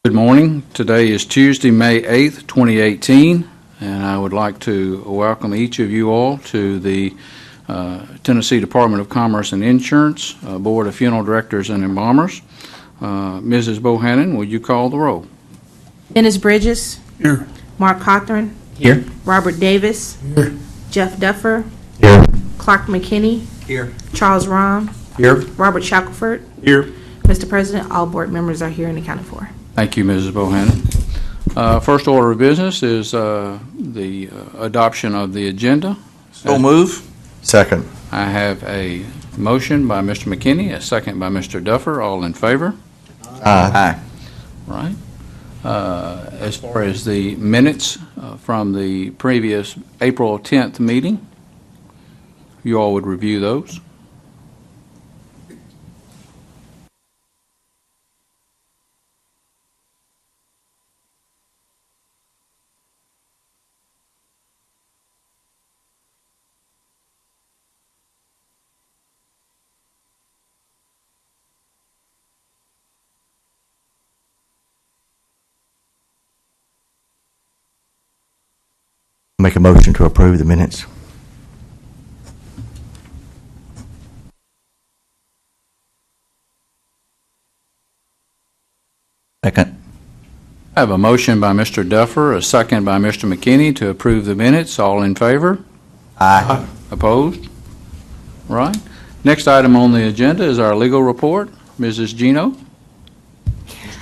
Good morning. Today is Tuesday, May 8th, 2018, and I would like to welcome each of you all to the Tennessee Department of Commerce and Insurance Board of Funeral Directors and Embalmers. Mrs. Bohannon, will you call the roll? Dennis Bridges. Here. Mark Cothran. Here. Robert Davis. Here. Jeff Duffer. Here. Clark McKinney. Here. Charles Rahm. Here. Robert Shackelford. Here. Mr. President, all board members are here and accounted for. Thank you, Mrs. Bohannon. First order of business is the adoption of the agenda. So move. Second. I have a motion by Mr. McKinney, a second by Mr. Duffer. All in favor? Aye. Right. As far as the minutes from the previous April 10th meeting, you all would review those. Make a motion to approve the minutes. Second. I have a motion by Mr. Duffer, a second by Mr. McKinney to approve the minutes. All in favor? Aye. Opposed? Right. Next item on the agenda is our legal report. Mrs. Gino?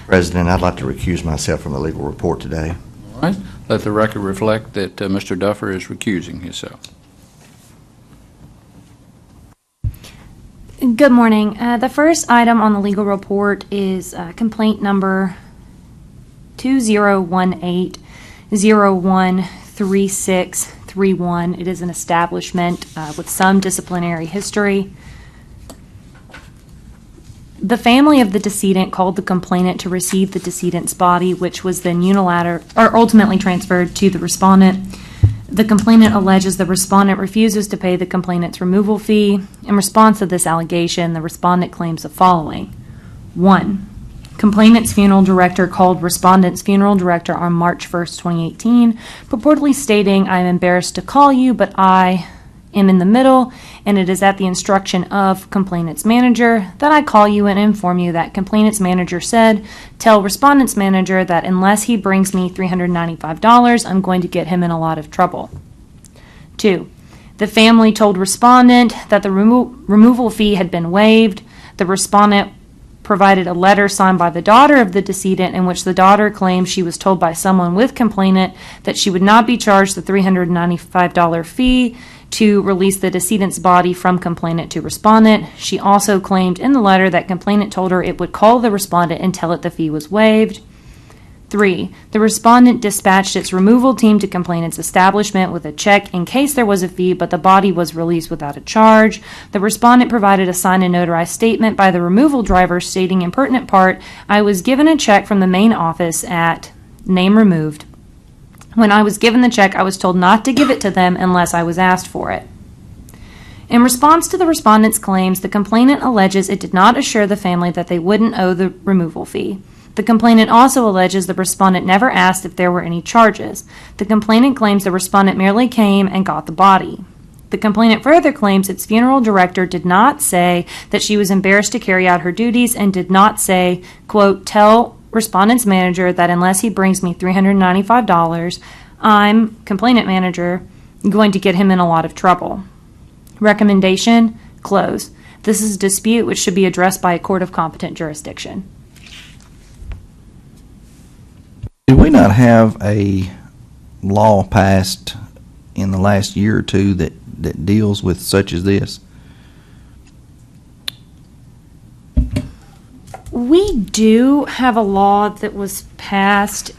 President, I'd like to recuse myself from the legal report today. All right. Let the record reflect that Mr. Duffer is recusing himself. Good morning. The first item on the legal report is complaint number 2018-013631. It is an establishment with some disciplinary history. The family of the decedent called the complainant to receive the decedent's body, which was then ultimately transferred to the respondent. The complainant alleges the respondent refuses to pay the complainant's removal fee. In response to this allegation, the respondent claims the following. 1. Complainant's funeral director called respondent's funeral director on March 1st, 2018, purportedly stating, "I am embarrassed to call you, but I am in the middle, and it is at the instruction of complainant's manager that I call you and inform you that complainant's manager said, tell respondent's manager that unless he brings me $395, I'm going to get him in a lot of trouble." 2. The family told respondent that the removal fee had been waived. The respondent provided a letter signed by the daughter of the decedent in which the daughter claimed she was told by someone with complainant that she would not be charged the $395 fee to release the decedent's body from complainant to respondent. She also claimed in the letter that complainant told her it would call the respondent and tell it the fee was waived. 3. The respondent dispatched its removal team to complainant's establishment with a check in case there was a fee, but the body was released without a charge. The respondent provided a signed and notarized statement by the removal driver stating in pertinent part, "I was given a check from the main office at name removed. When I was given the check, I was told not to give it to them unless I was asked for it." In response to the respondent's claims, the complainant alleges it did not assure the family that they wouldn't owe the removal fee. The complainant also alleges the respondent never asked if there were any charges. The complainant claims the respondent merely came and got the body. The complainant further claims its funeral director did not say that she was embarrassed to carry out her duties and did not say, quote, tell respondent's manager that unless he brings me $395, I'm, complainant manager, going to get him in a lot of trouble. Recommendation, close. This is a dispute which should be addressed by a court of competent jurisdiction. Did we not have a law passed in the last year or two that deals with such as this? We do have a law that was passed.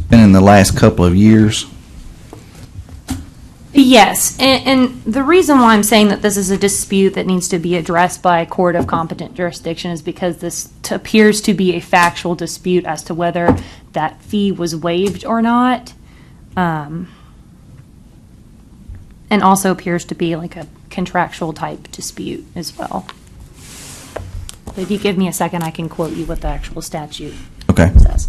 Been in the last couple of years? Yes, and the reason why I'm saying that this is a dispute that needs to be addressed by a court of competent jurisdiction is because this appears to be a factual dispute as to whether that fee was waived or not, and also appears to be like a contractual type dispute as well. If you give me a second, I can quote you what the actual statute Okay. says.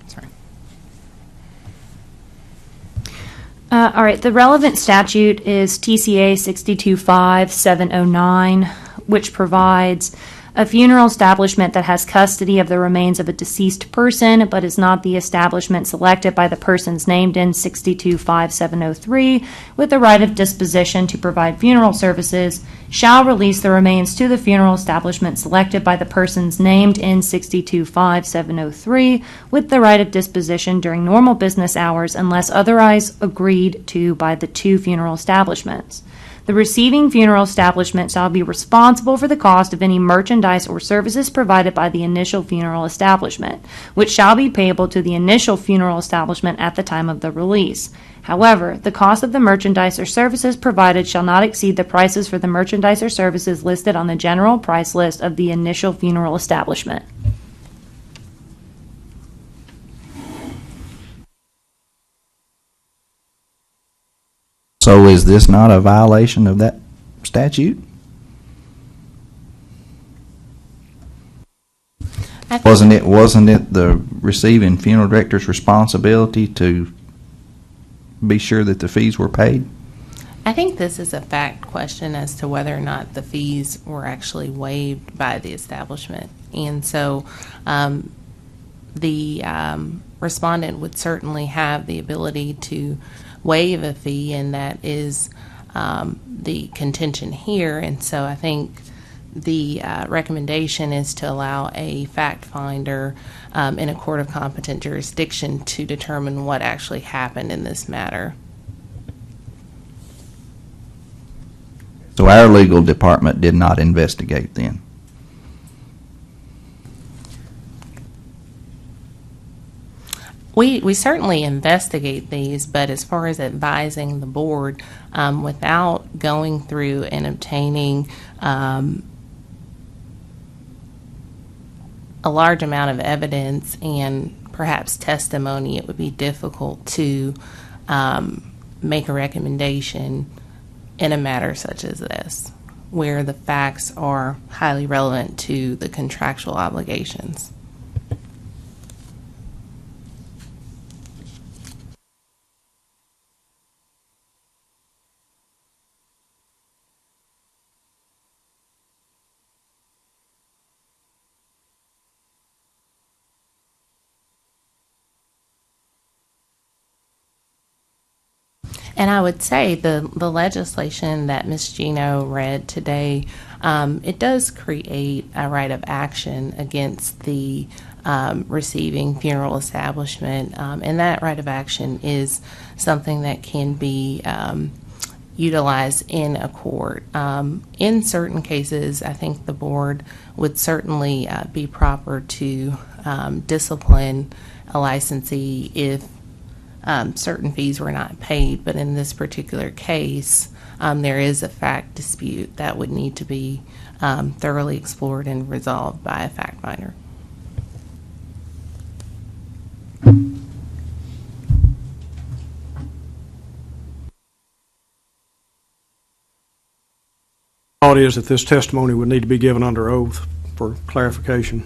Sorry. All right, the relevant statute is TCA 625-709, which provides a funeral establishment that has custody of the remains of a deceased person, but is not the establishment selected by the persons named in 625-703, with the right of disposition to provide funeral services, shall release the remains to the funeral establishment selected by the persons named in 625-703, with the right of disposition during normal business hours unless otherwise agreed to by the two funeral establishments. The receiving funeral establishment shall be responsible for the cost of any merchandise or services provided by the initial funeral establishment, which shall be payable to the initial funeral establishment at the time of the release. However, the cost of the merchandise or services provided shall not exceed the prices for the merchandise or services listed on the general price list of the initial funeral establishment. So is this not a violation of that statute? Wasn't it the receiving funeral director's responsibility to be sure that the fees were paid? I think this is a fact question as to whether or not the fees were actually waived by the establishment. And so the respondent would certainly have the ability to waive a fee, and that is the contention here. And so I think the recommendation is to allow a fact finder in a court of competent jurisdiction to determine what actually happened in this matter. So our legal department did not investigate then? We certainly investigate these, but as far as advising the board, without going through and obtaining a large amount of evidence and perhaps testimony, it would be difficult to make a recommendation in a matter such as this, where the facts are highly relevant to the contractual obligations. And I would say the legislation that Ms. Gino read today, it does create a right of action against the receiving funeral establishment, and that right of action is something that can be utilized in a court. In certain cases, I think the board would certainly be proper to discipline a licensee if certain fees were not paid, but in this particular case, there is a fact dispute that would need to be thoroughly explored and resolved by a fact finder. Thought is that this testimony would need to be given under oath for clarification.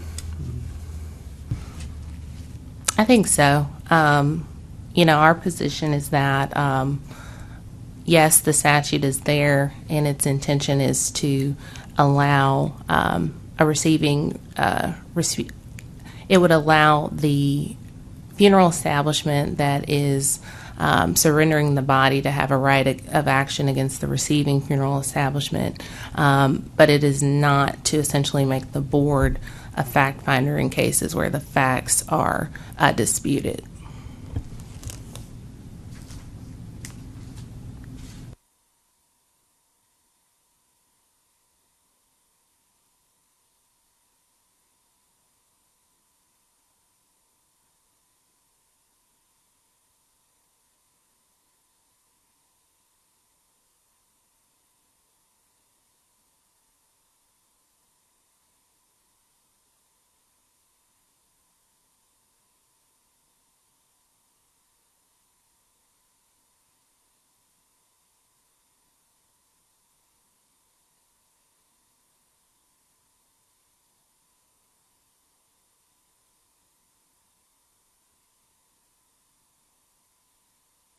I think so. Our position is that, yes, the statute is there, and its intention is to allow a receiving, it would allow the funeral establishment that is surrendering the body to have a right of action against the receiving funeral establishment, but it is not to essentially make the board a fact finder in cases where the facts are disputed.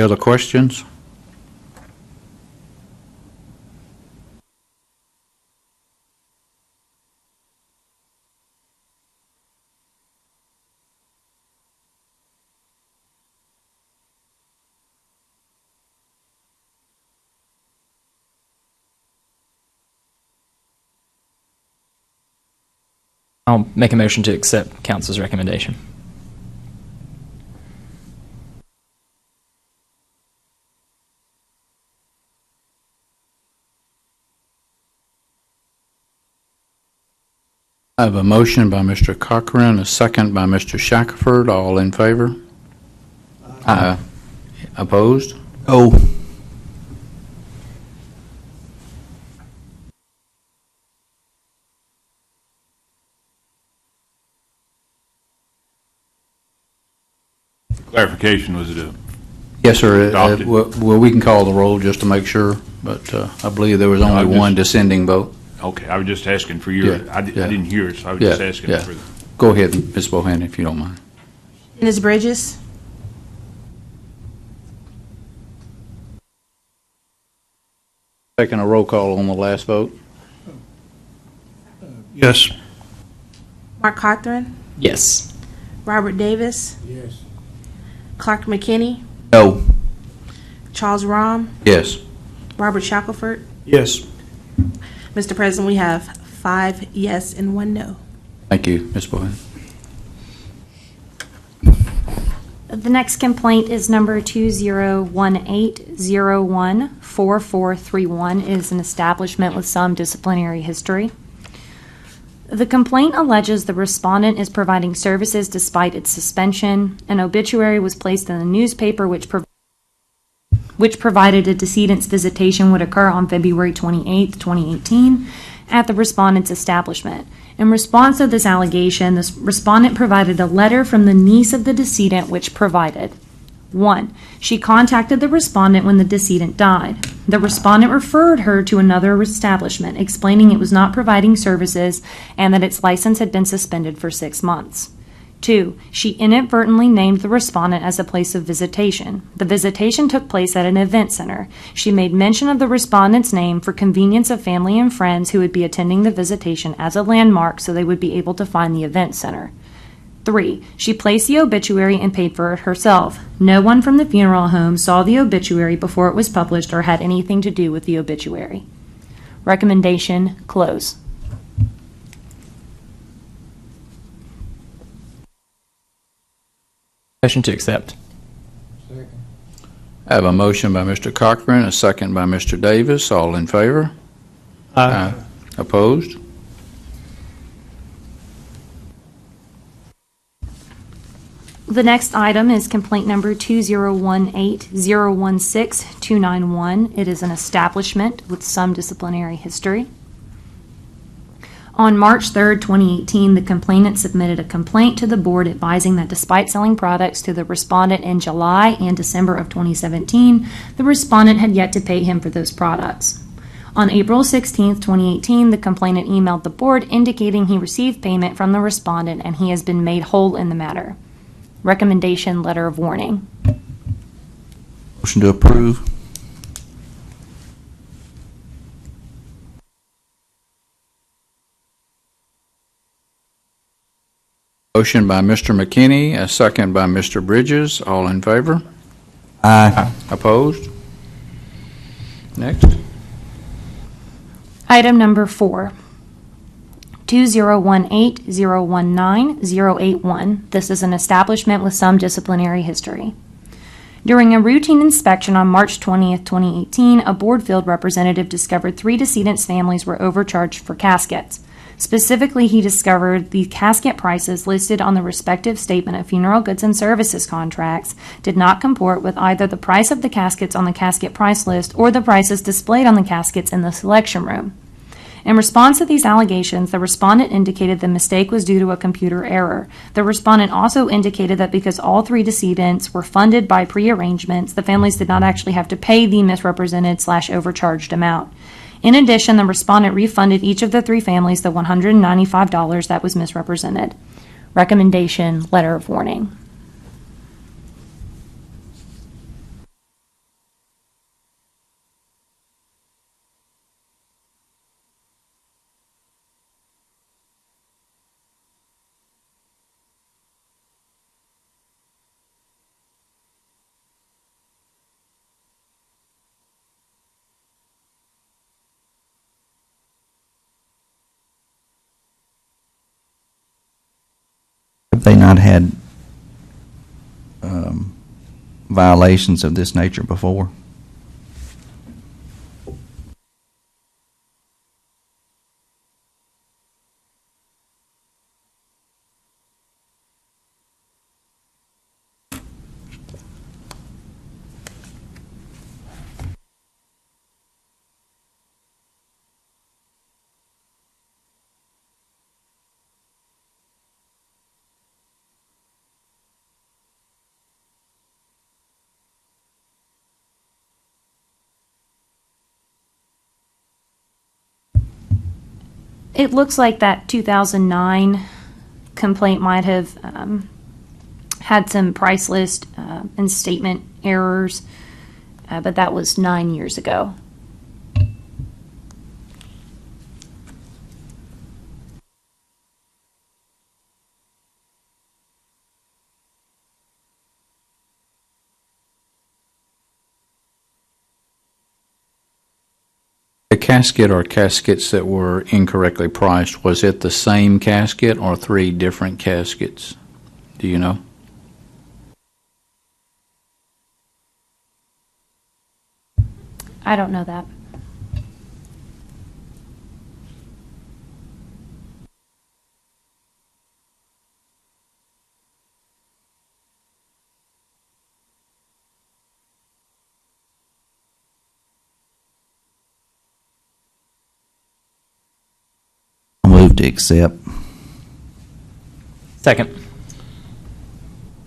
Other questions? I'll make a motion to accept council's recommendation. I have a motion by Mr. Cochran, a second by Mr. Shackelford. All in favor? Aye. Opposed? Oh. Clarification, was it a, Yes, sir. Adopted. Well, we can call the roll just to make sure, but I believe there was I only just- one dissenting vote. okay, I was just asking for your, Yeah, I yeah. didn't hear it, so I was Yeah, just asking yeah. for the. Go ahead, Ms. Bohannon, if you don't mind. Ms. Bridges? Taking a roll call on the last vote. Yes. Mark Cochran? Yes. Robert Davis? Yes. Clark McKinney? No. Charles Rom? Yes. Robert Shackelford? Yes. Mr. President, we have 5 yes and 1 no. Thank you, Ms. Bohannon. The next complaint is number 2018014431. It is an establishment with some disciplinary history. The complaint alleges the respondent is providing services despite its suspension. An obituary was placed in the newspaper which provided a decedent's visitation would occur on February 28, 2018 at the respondent's establishment. In response to this allegation, the respondent provided a letter from the niece of the decedent which provided: 1. She contacted the respondent when the decedent died. The respondent referred her to another establishment, explaining it was not providing services and that its license had been suspended for 6 months. 2. She inadvertently named the respondent as a place of visitation. The visitation took place at an event center. She made mention of the respondent's name for convenience of family and friends who would be attending the visitation as a landmark so they would be able to find the event center. 3. She placed the obituary and paid for it herself. No one from the funeral home saw the obituary before it was published or had anything to do with the obituary. Recommendation: close. Motion to accept. I have a motion by Mr. Cochran, a second by Mr. Davis. All in favor? Aye. Opposed? The next item is complaint number 2018016291. It is an establishment with some disciplinary history. On March 3, 2018, the complainant submitted a complaint to the board advising that despite selling products to the respondent in July and December of 2017, the respondent had yet to pay him for those products. On April 16, 2018, the complainant emailed the board indicating he received payment from the respondent and he has been made whole in the matter. Recommendation: letter of warning. Motion to approve. Motion by Mr. McKinney, a second by Mr. Bridges. All in favor? Aye. Opposed? Next. Item number 4. 2018019081. This is an establishment with some disciplinary history. During a routine inspection on March 20th, 2018, a board field representative discovered 3 decedents' families were overcharged for caskets. Specifically, he discovered the casket prices listed on the respective statement of funeral goods and services contracts did not comport with either the price of the caskets on the casket price list or the prices displayed on the caskets in the selection room. In response to these allegations, the respondent indicated the mistake was due to a computer error. The respondent also indicated that because all 3 decedents were funded by pre-arrangements, the families did not actually have to pay the misrepresented/overcharged amount. In addition, the respondent refunded each of the 3 families the $195 that was misrepresented. Recommendation: letter of warning. Have they not had violations of this nature before? It looks like that 2009 complaint might have had some price list and statement errors, but that was 9 years ago. The casket or caskets that were incorrectly priced, was it the same casket or 3 different caskets? Do you know? I don't know that. I'll move to accept. Second.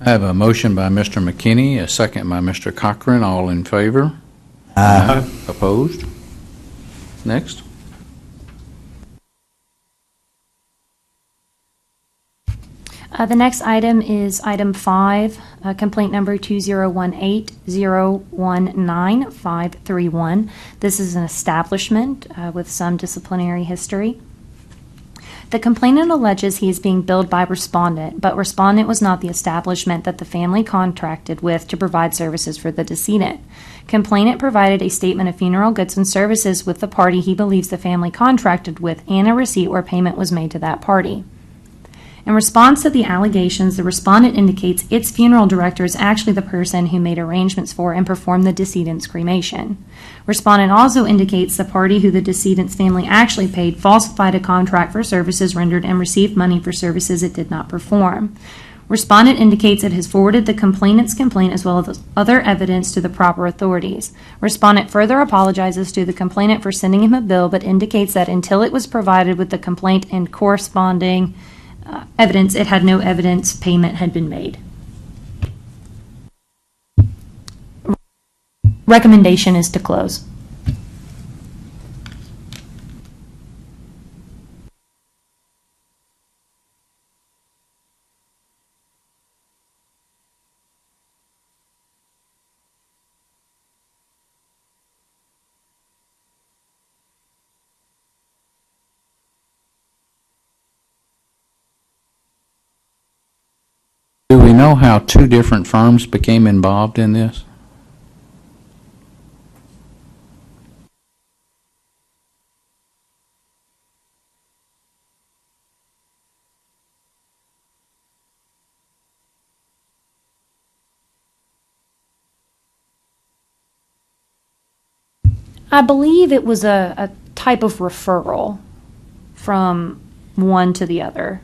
I have a motion by Mr. McKinney, a second by Mr. Cochran. All in favor? Aye. Opposed? Next. The next item is item 5, complaint number 2018-019-531. This is an establishment with some disciplinary history. The complainant alleges he is being billed by respondent, but respondent was not the establishment that the family contracted with to provide services for the decedent. Complainant provided a statement of funeral goods and services with the party he believes the family contracted with and a receipt where payment was made to that party. In response to the allegations, the respondent indicates its funeral director is actually the person who made arrangements for and performed the decedent's cremation. Respondent also indicates the party who the decedent's family actually paid falsified a contract for services rendered and received money for services it did not perform. Respondent indicates it has forwarded the complainant's complaint as well as other evidence to the proper authorities. Respondent further apologizes to the complainant for sending him a bill, but indicates that until it was provided with the complaint and corresponding evidence, it had no evidence payment had been made. Recommendation is to close. Do we know how 2 different firms became involved in this? I believe it was a type of referral from one to the other.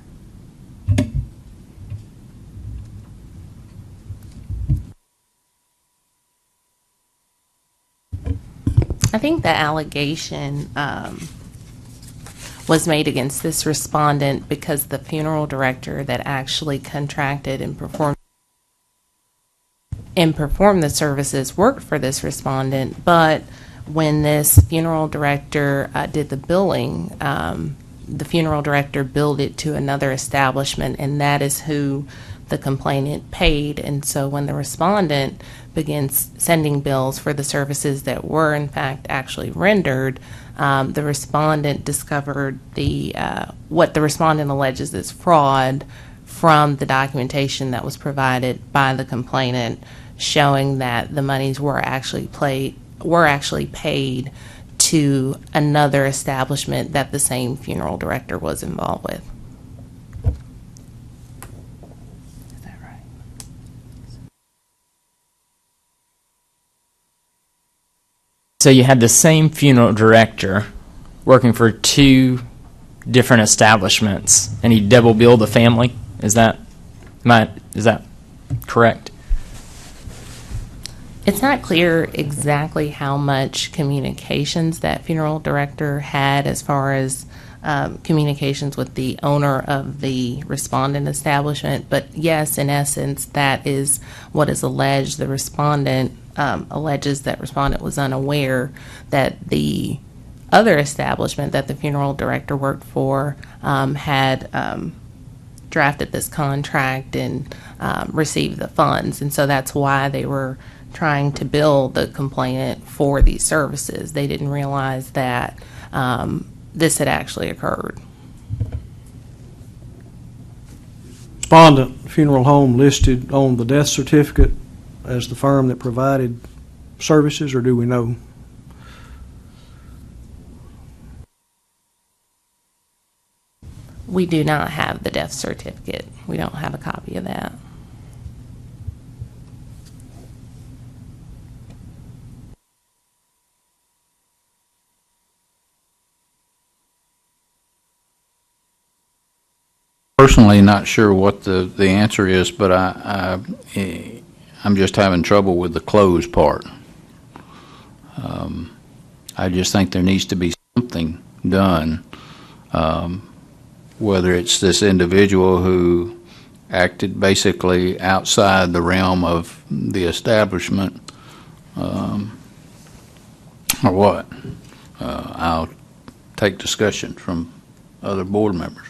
I think the allegation was made against this respondent because the funeral director that actually contracted and performed the services worked for this respondent, but when this funeral director did the billing, the funeral director billed it to another establishment, and that is who the complainant paid. And so when the respondent begins sending bills for the services that were in fact actually rendered, the respondent discovered what the respondent alleges is fraud from the documentation that was provided by the complainant, showing that the monies were actually paid to another establishment that the same funeral director was involved with. So you had the same funeral director working for two different establishments, and he double billed the family. Is that correct? It's not clear exactly how much communications that funeral director had as far as communications with the owner of the respondent establishment. But yes, in essence, that is what is alleged. The respondent alleges that respondent was unaware that the other establishment that the funeral director worked for had drafted this contract and received the funds. And so that's why they were trying to bill the complainant for these services. They didn't realize that this had actually occurred. Respondent funeral home listed on the death certificate as the firm that provided services, or do we know? We do not have the death certificate. We don't have a copy of that. Personally, not sure what the answer is, but I'm just having trouble with the close part. I just think there needs to be something done, whether it's this individual who acted basically outside the realm of the establishment, or what. I'll take discussion from other board members.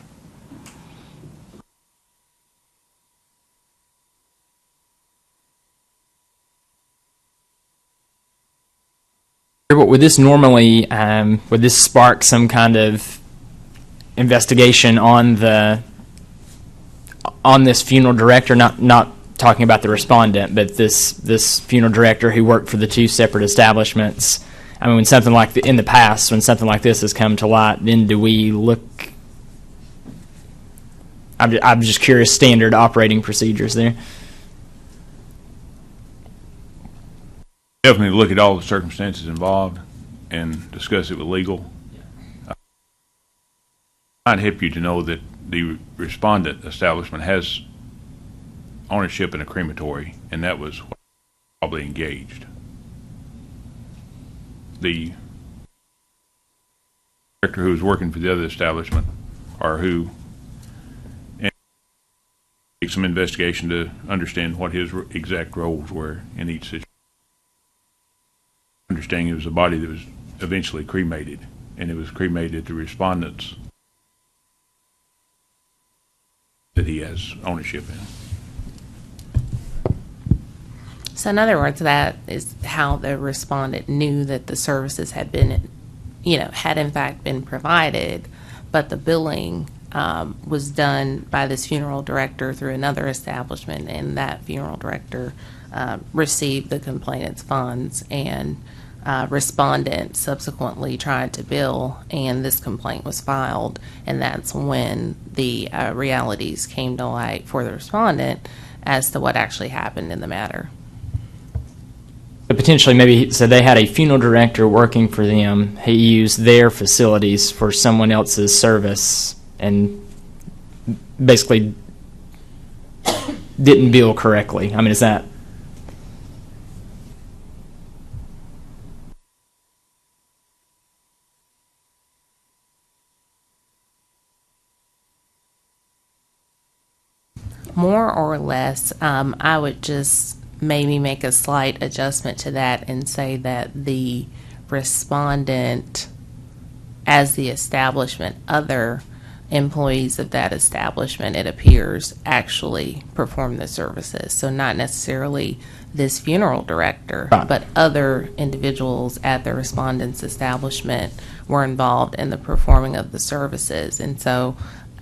Would this normally, would this spark some kind of investigation on this funeral director? Not talking about the respondent, but this funeral director who worked for the two separate establishments. I mean, when something like in the past, when something like this has come to light, then do we look? I'm just curious. Standard operating procedures there. Definitely look at all the circumstances involved and discuss it with legal. I'd help you to know that the respondent establishment has ownership in a crematory, and that was probably engaged. The director who was working for the other establishment, or who take some investigation to understand what his exact roles were in each situation. Understanding it was a body that was eventually cremated, and it was cremated at the respondent's that he has ownership in. So in other words, that is how the respondent knew that the services had been, had in fact been provided, but the billing was done by this funeral director through another establishment, and that funeral director received the complainant's funds, and respondent subsequently tried to bill, and this complaint was filed, and that's when the realities came to light for the respondent as to what actually happened in the matter. But potentially, maybe, so they had a funeral director working for them. He used their facilities for someone else's service and basically didn't bill correctly. I mean, is that? More or less, I would just maybe make a slight adjustment to that and say that the respondent, as the establishment, other employees of that establishment, it appears, actually perform the services. So not necessarily this funeral director, but other individuals at the respondent's establishment were involved in the performing of the services. And so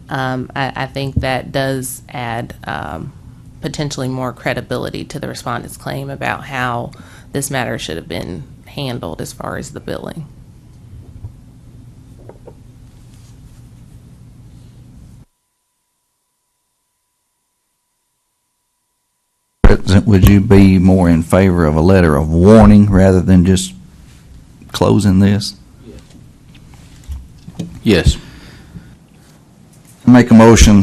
I think that does add potentially more credibility to the respondent's claim about how this matter should have been handled as far as the billing. President, would you be more in favor of a letter of warning rather than just closing this? Yes. Make a motion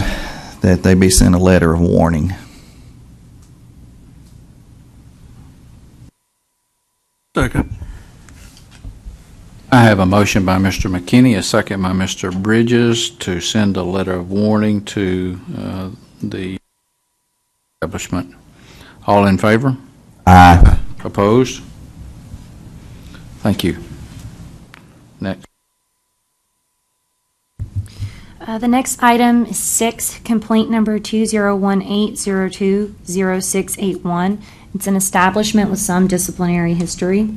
that they be sent a letter of warning. Second. I have a motion by Mr. McKinney, a second by Mr. Bridges to send a letter of warning to the establishment. All in favor? Aye. Opposed? Thank you. Next. The next item is 6, complaint number 2018020681. It's an establishment with some disciplinary history.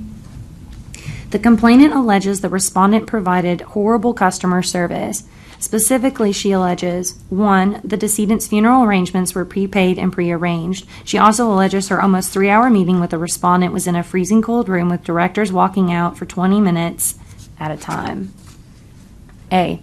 The complainant alleges the respondent provided horrible customer service. Specifically, she alleges, 1, the decedent's funeral arrangements were prepaid and prearranged. She also alleges her almost 3-hour meeting with the respondent was in a freezing cold room with directors walking out for 20 minutes at a time. A,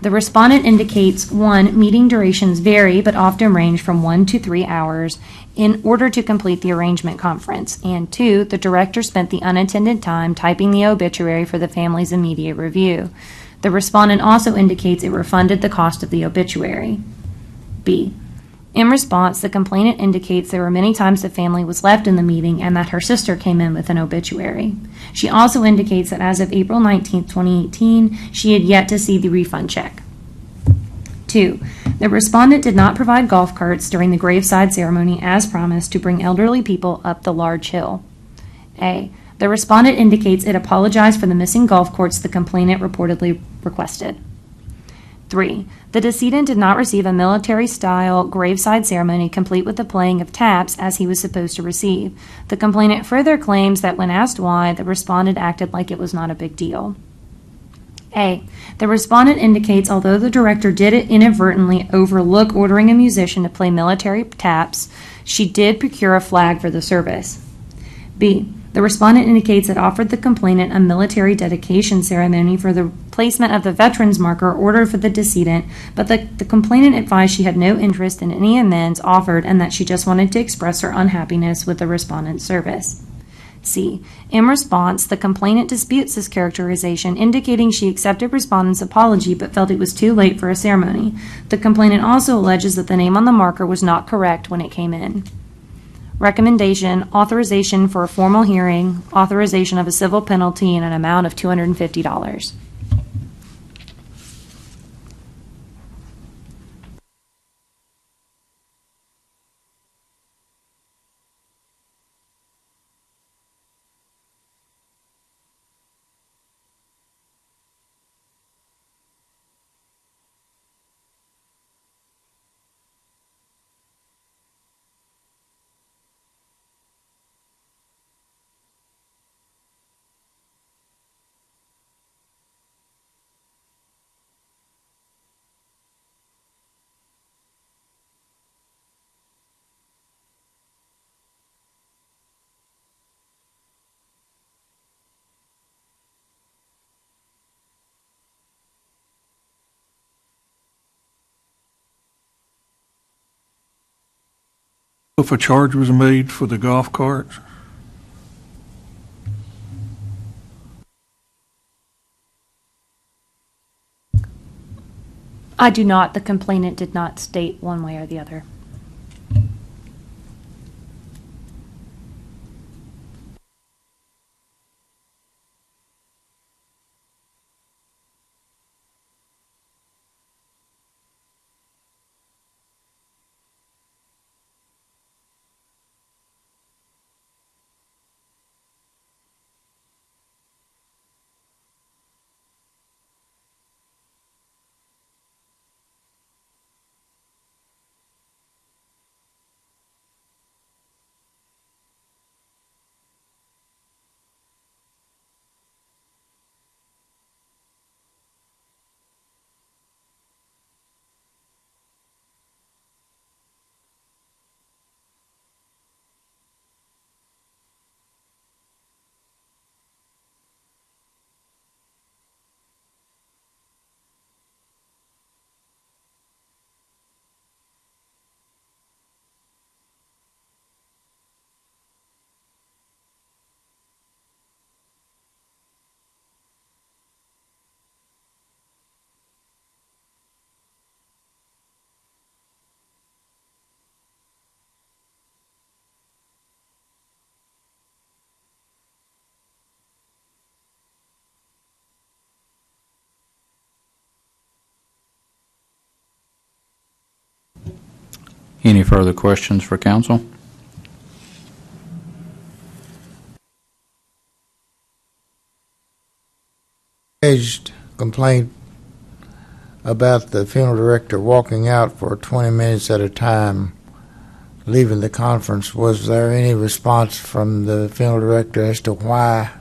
the respondent indicates, 1, meeting durations vary but often range from 1 to 3 hours in order to complete the arrangement conference, and 2, the director spent the unattended time typing the obituary for the family's immediate review. The respondent also indicates it refunded the cost of the obituary. B, in response, the complainant indicates there were many times the family was left in the meeting and that her sister came in with an obituary. She also indicates that as of April 19, 2018, she had yet to see the refund check. 2, the respondent did not provide golf carts during the graveside ceremony as promised to bring elderly people up the large hill. A, the respondent indicates it apologized for the missing golf carts the complainant reportedly requested. 3, the decedent did not receive a military-style graveside ceremony complete with the playing of taps as he was supposed to receive. The complainant further claims that when asked why, the respondent acted like it was not a big deal. A, the respondent indicates although the director did inadvertently overlook ordering a musician to play military taps, she did procure a flag for the service. B, the respondent indicates it offered the complainant a military dedication ceremony for the placement of the veterans marker ordered for the decedent, but the complainant advised she had no interest in any amends offered and that she just wanted to express her unhappiness with the respondent's service. C, in response, the complainant disputes this characterization, indicating she accepted respondent's apology but felt it was too late for a ceremony. The complainant also alleges that the name on the marker was not correct when it came in. Recommendation, authorization for a formal hearing, authorization of a civil penalty in an amount of $250. If a charge was made for the golf carts? I do not. The complainant did not state one way or the other. Any further questions for council? Alleged complaint about the funeral director walking out for 20 minutes at a time, leaving the conference. Was there any response from the funeral director as to why?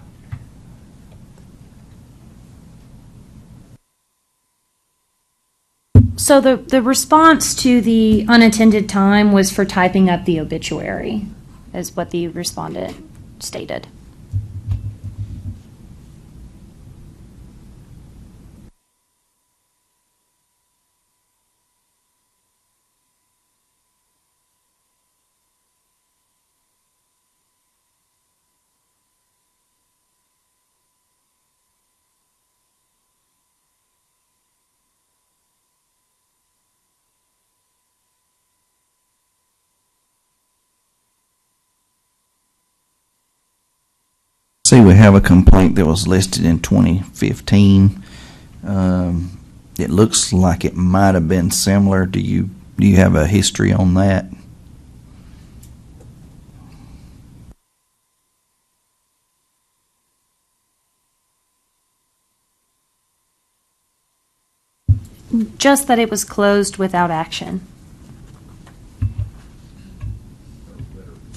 So the response to the unattended time was for typing up the obituary, is what the respondent stated. See, we have a complaint that was listed in 2015. It looks like it might have been similar. Do you have a history on that? Just that it was closed without action.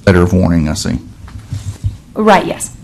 Letter of warning, I see. Right, yes.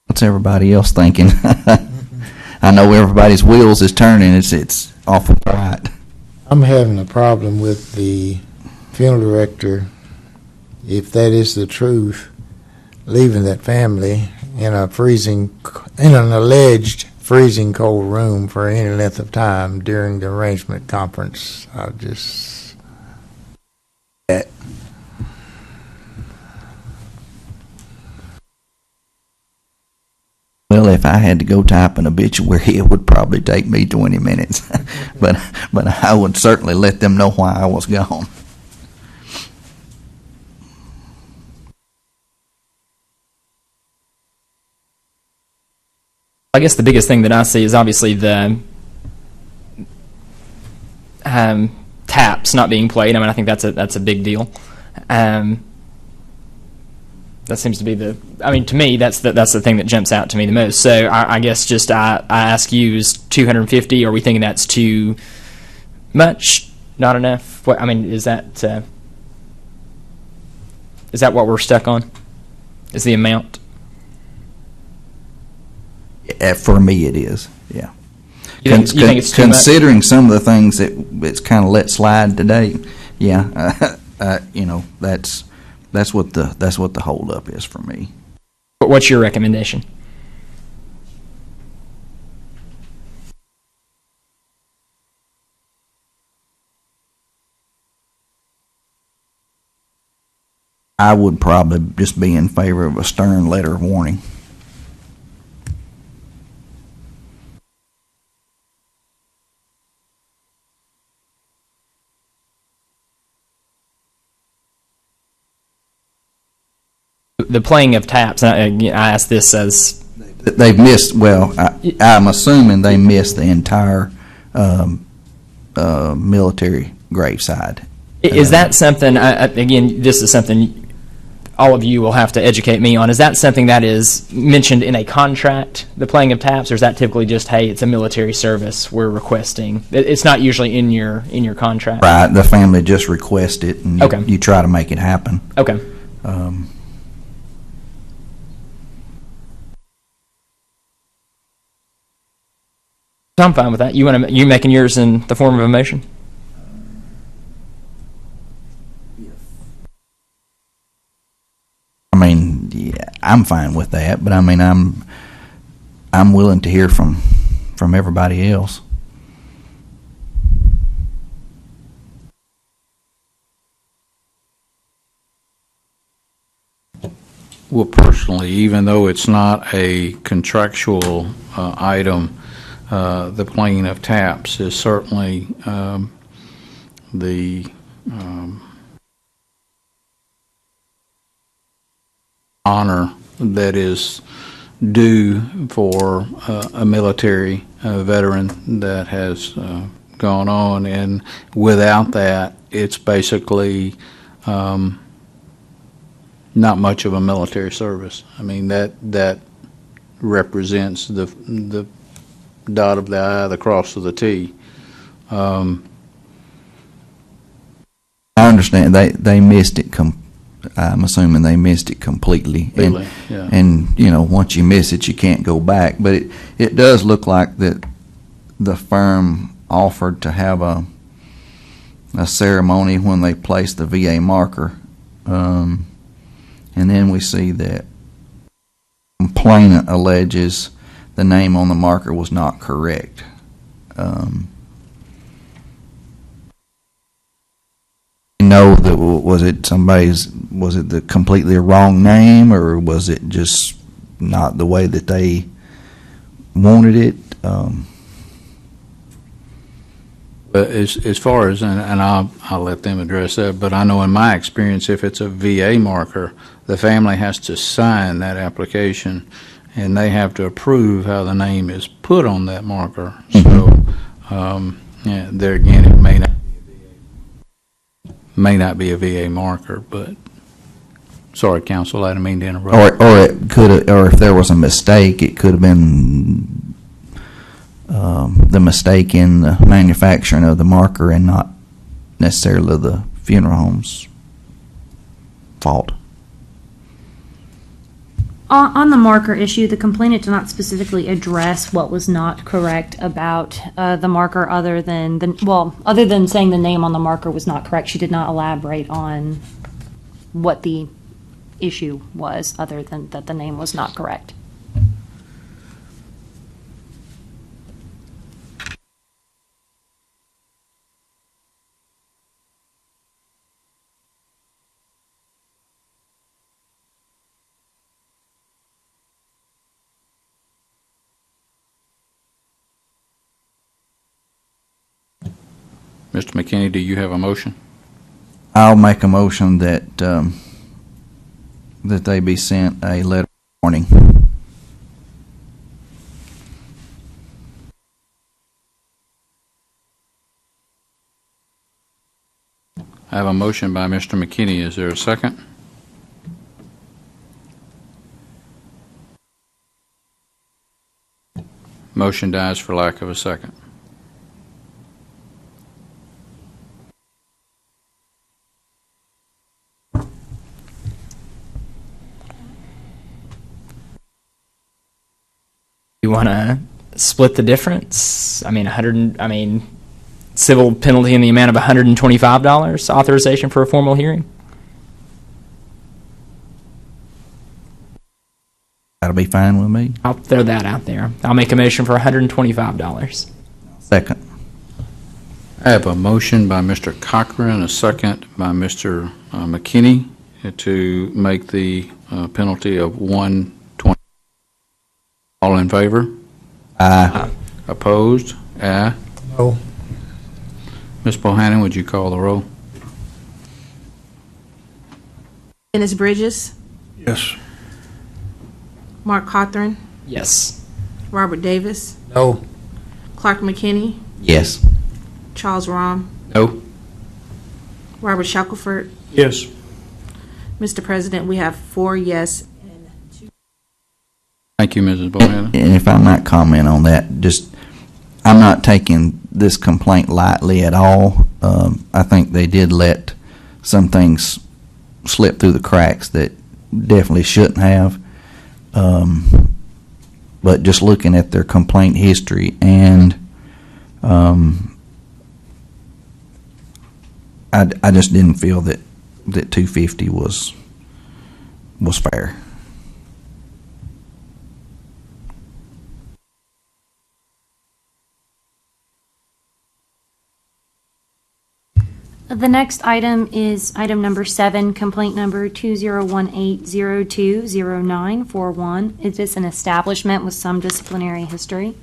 What's everybody else thinking? I know everybody's wheels is turning. It's awful quiet. I'm having a problem with the funeral director, if that is the truth, leaving that family in an alleged freezing cold room for any length of time during the arrangement conference. Well, if I had to go type an obituary, it would probably take me 20 minutes. but I would certainly let them know why I was gone. I guess the biggest thing that I see is obviously the taps not being played. I mean, I think that's a big deal. That seems to be to me, that's the thing that jumps out to me the most. So I guess just I ask you, is 250, are we thinking that's too much, not enough? Is that what we're stuck on? Is the amount? For me, it is, yeah. You think it's too much? Considering some of the things that it's kind of let slide today, yeah, that's what the holdup is for me. But what's your recommendation? I would probably just be in favor of a stern letter of warning. The playing of taps, and I asked this as They've missed, well, I'm assuming they missed the entire military graveside. is that something, again, this is something all of you will have to educate me on. Is that something that is mentioned in a contract, the playing of taps, or is that typically just, hey, it's a military service we're requesting? It's not usually in your contract. Right, the family just request it, and Okay. you try to make it happen. Okay. I'm fine with that. You making yours in the form of a motion? I mean, yeah, I'm fine with that, but I mean, I'm willing to hear from everybody else. Well, personally, even though it's not a contractual item, the playing of taps is certainly the honor that is due for a military veteran that has gone on, and without that, it's basically not much of a military service. I mean, that represents the dot of the I, the cross of the T. I understand they missed it. I'm assuming they missed it completely. Really, yeah. And once you miss it, you can't go back. But it does look like that the firm offered to have a ceremony when they placed the VA marker, and then we see that complainant alleges the name on the marker was not correct. That was it the completely wrong name, or was it just not the way that they wanted it? But as far as, and I'll let them address that, but I know in my experience, if it's a VA marker, the family has to sign that application, and they have to approve how the name is put on that marker. Mm-hmm. So, yeah, there again, it may not be a VA marker, but sorry, counsel, I didn't mean to interrupt. Or it could, or if there was a mistake, it could have been the mistake in the manufacturing of the marker and not necessarily the funeral home's fault. On the marker issue, the complainant did not specifically address what was not correct about the marker, other than saying the name on the marker was not correct. She did not elaborate on what the issue was, other than that the name was not correct. Mr. McKinney, do you have a motion? I'll make a motion that that they be sent a letter of warning. I have a motion by Mr. McKinney. Is there a second? Motion dies for lack of a second. You want to split the difference? I mean, civil penalty in the amount of $125, authorization for a formal hearing? That'll be fine with me. I'll throw that out there. I'll make a motion for $125. Second. I have a motion by Mr. Cochran, a second by Mr. McKinney to make the penalty of $120. All in favor? Aye. Opposed? Aye. No. Ms. Bohannon, would you call the roll? Dennis Bridges? Yes. Mark Cawthorn, Yes. Robert Davis, No. Clark McKinney, Yes. Charles Rom, No. Robert Shackelford. Yes. Mr. President, we have 4 yes. Thank you, Mrs. Bohanna. And if I might comment on that, just, I'm not taking this complaint lightly at all. I think they did let some things slip through the cracks that definitely shouldn't have. But just looking at their complaint history and I just didn't feel that $250 was fair. The next item is item number 7, complaint number 2018020941. It is an establishment with some disciplinary history.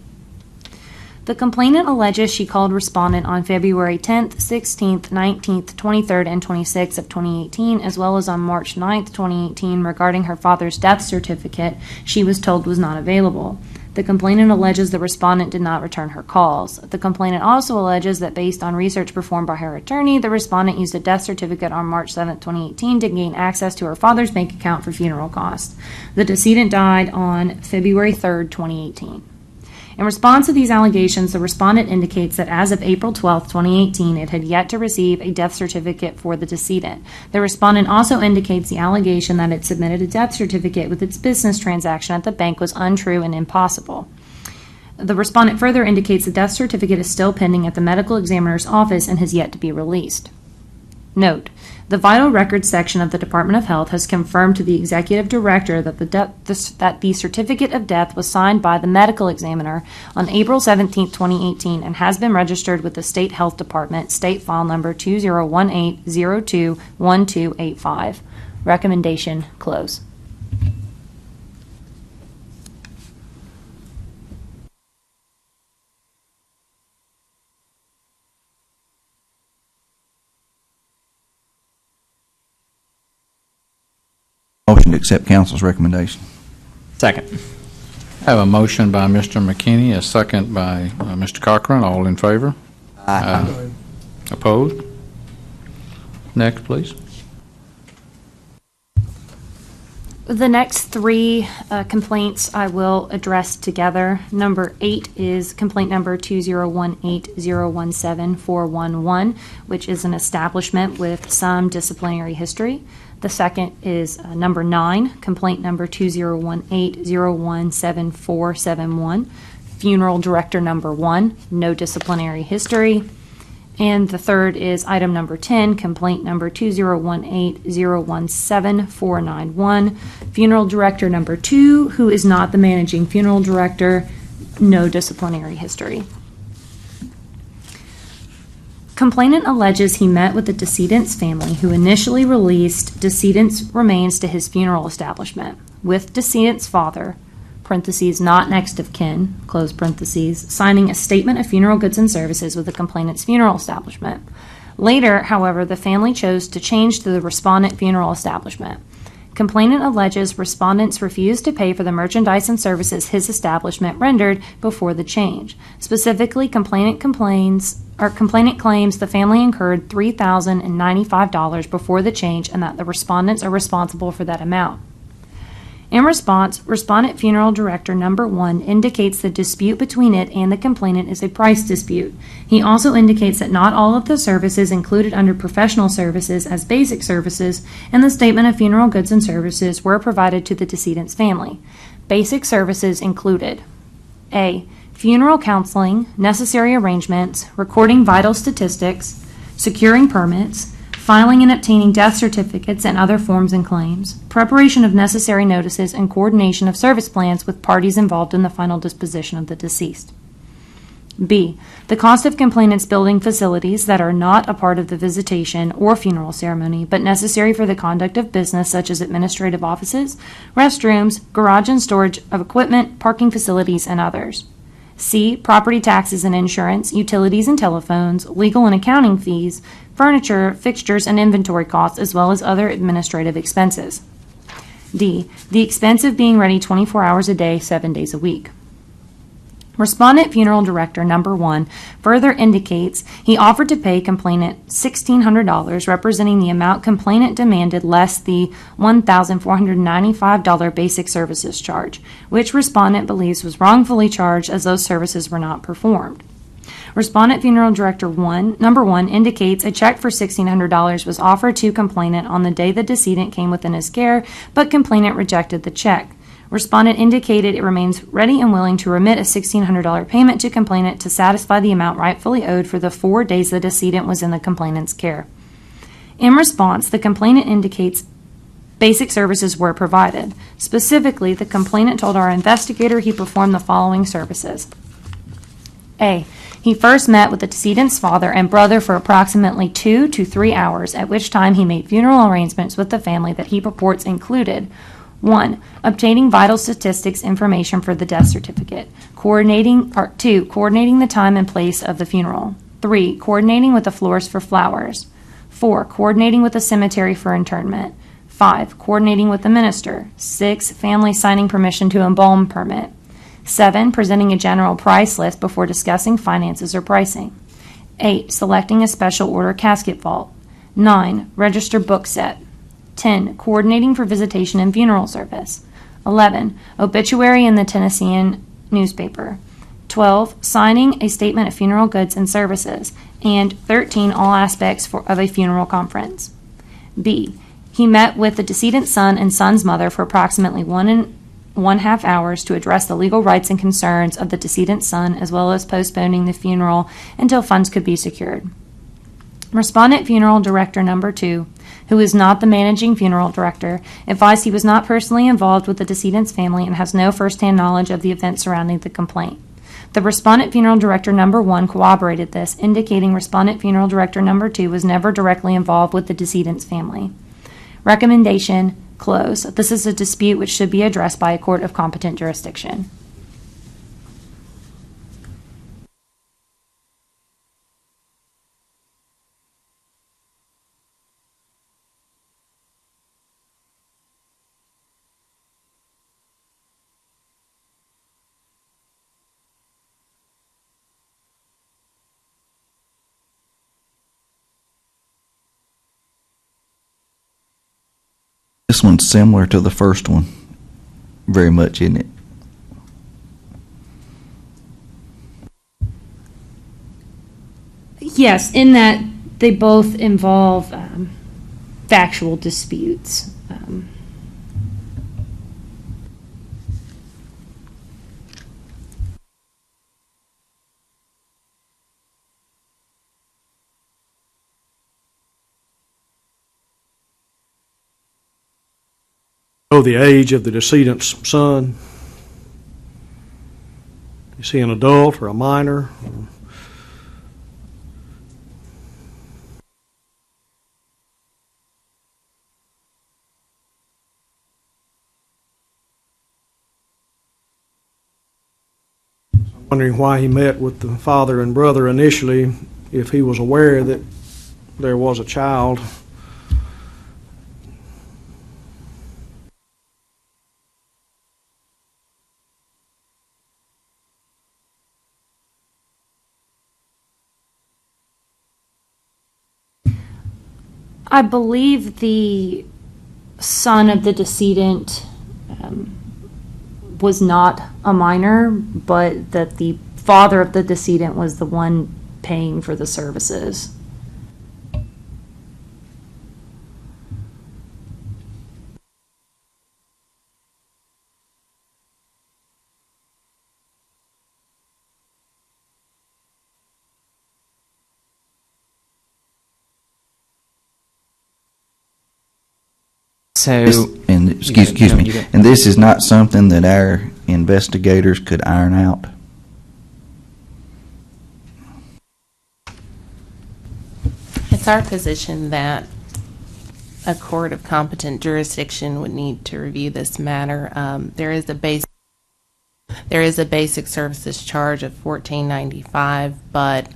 The complainant alleges she called respondent on February 10th, 16th, 19th, 23rd, and 26th of 2018, as well as on March 9th, 2018, regarding her father's death certificate she was told was not available. The complainant alleges the respondent did not return her calls. The complainant also alleges that based on research performed by her attorney, the respondent used a death certificate on March 7, 2018 to gain access to her father's bank account for funeral costs. The decedent died on February 3, 2018. In response to these allegations, the respondent indicates that as of April 12, 2018, it had yet to receive a death certificate for the decedent. The respondent also indicates the allegation that it submitted a death certificate with its business transaction at the bank was untrue and impossible. The respondent further indicates the death certificate is still pending at the medical examiner's office and has yet to be released. Note: the vital records section of the Department of Health has confirmed to the executive director that the certificate of death was signed by the medical examiner on April 17, 2018, and has been registered with the State Health Department, state file number 2018021285. Recommendation: close. Motion to accept council's recommendation. Second. I have a motion by Mr. McKinney, a second by Mr. Cochran. All in favor? Aye. Opposed? Next, please. The next 3 complaints I will address together. Number 8 is complaint number 2018017411, which is an establishment with some disciplinary history. The second is number 9, complaint number 2018017471, funeral director number 1, no disciplinary history. And the third is item number 10, complaint number 2018017491, funeral director number 2, who is not the managing funeral director, no disciplinary history. Complainant alleges he met with the decedent's family, who initially released decedent's remains to his funeral establishment, with decedent's father, parentheses, not next of kin, close parentheses, signing a statement of funeral goods and services with the complainant's funeral establishment. Later, however, the family chose to change to the respondent funeral establishment. Complainant alleges respondents refused to pay for the merchandise and services his establishment rendered before the change. Specifically, complainant claims the family incurred $3,095 before the change and that the respondents are responsible for that amount. In response, respondent funeral director number 1 indicates the dispute between it and the complainant is a price dispute. He also indicates that not all of the services included under professional services as basic services in the statement of funeral goods and services were provided to the decedent's family. Basic services included: A. Funeral counseling, necessary arrangements, recording vital statistics, securing permits, filing and obtaining death certificates and other forms and claims, preparation of necessary notices, and coordination of service plans with parties involved in the final disposition of the deceased. B. The cost of complainant's building facilities that are not a part of the visitation or funeral ceremony, but necessary for the conduct of business, such as administrative offices, restrooms, garage and storage of equipment, parking facilities, and others. C. Property taxes and insurance, utilities and telephones, legal and accounting fees, furniture, fixtures, and inventory costs, as well as other administrative expenses. D, the expense of being ready 24 hours a day, 7 days a week. Respondent Funeral Director number 1 further indicates he offered to pay complainant $1,600, representing the amount complainant demanded less the $1,495 basic services charge, which respondent believes was wrongfully charged as those services were not performed. Respondent Funeral Director number 1 indicates a check for $1,600 was offered to complainant on the day the decedent came within his care, but complainant rejected the check. Respondent indicated it remains ready and willing to remit a $1,600 payment to complainant to satisfy the amount rightfully owed for the 4 days the decedent was in the complainant's care. In response, the complainant indicates basic services were provided. Specifically, the complainant told our investigator he performed the following services. A. He first met with the decedent's father and brother for approximately 2 to 3 hours, at which time he made funeral arrangements with the family that he purports included 1. Obtaining vital statistics information for the death certificate. 2. Coordinating the time and place of the funeral. 3. Coordinating with the florist for flowers. 4. Coordinating with the cemetery for interment. 5. Coordinating with the minister. 6. Family signing permission to embalm permit. 7. Presenting a general price list before discussing finances or pricing. 8. Selecting a special order casket vault. 9. Register book set. 10. Coordinating for visitation and funeral service. 11. Obituary in the Tennessean newspaper. 12. Signing a statement of funeral goods and services. And 13. All aspects of a funeral conference. B. He met with the decedent's son and son's mother for approximately 1.5 hours to address the legal rights and concerns of the decedent's son, as well as postponing the funeral until funds could be secured. Respondent Funeral Director number 2, who is not the managing funeral director, advised he was not personally involved with the decedent's family and has no first-hand knowledge of the events surrounding the complaint. The Respondent Funeral Director number 1 corroborated this, indicating Respondent Funeral Director number 2 was never directly involved with the decedent's family. Recommendation: close. This is a dispute which should be addressed by a court of competent jurisdiction. This one's similar to the first one, very much, isn't it? Yes, in that they both involve factual disputes. Know the age of the decedent's son? Is he an adult or a minor? I'm wondering why he met with the father and brother initially, if he was aware that there was a child. I believe the son of the decedent was not a minor, but that the father of the decedent was the one paying for the services. So, Excuse me, and this is not something that our investigators could iron out? It's our position that a court of competent jurisdiction would need to review this matter. There is a basic services charge of $14.95, but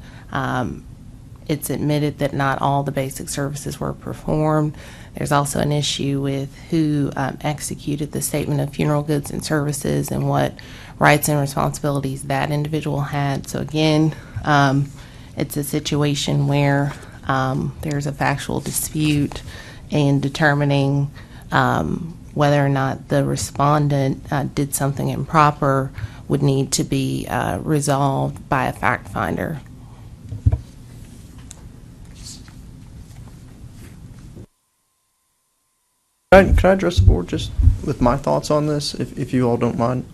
It's admitted that not all the basic services were performed. There's also an issue with who executed the statement of funeral goods and services and what rights and responsibilities that individual had. So again, it's a situation where there's a factual dispute, and determining whether or not the respondent did something improper would need to be resolved by a fact finder. Can I address the board just with my thoughts on this, if you all don't mind?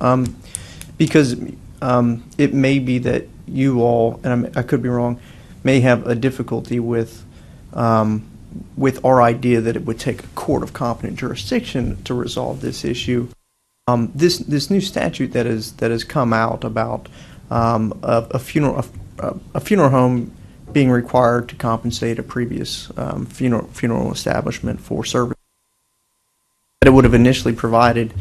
Because it may be that you all, and I could be wrong, may have a difficulty with our idea that it would take a court of competent jurisdiction to resolve this issue. This new statute that has come out about a funeral home being required to compensate a previous funeral establishment for service that it would have initially provided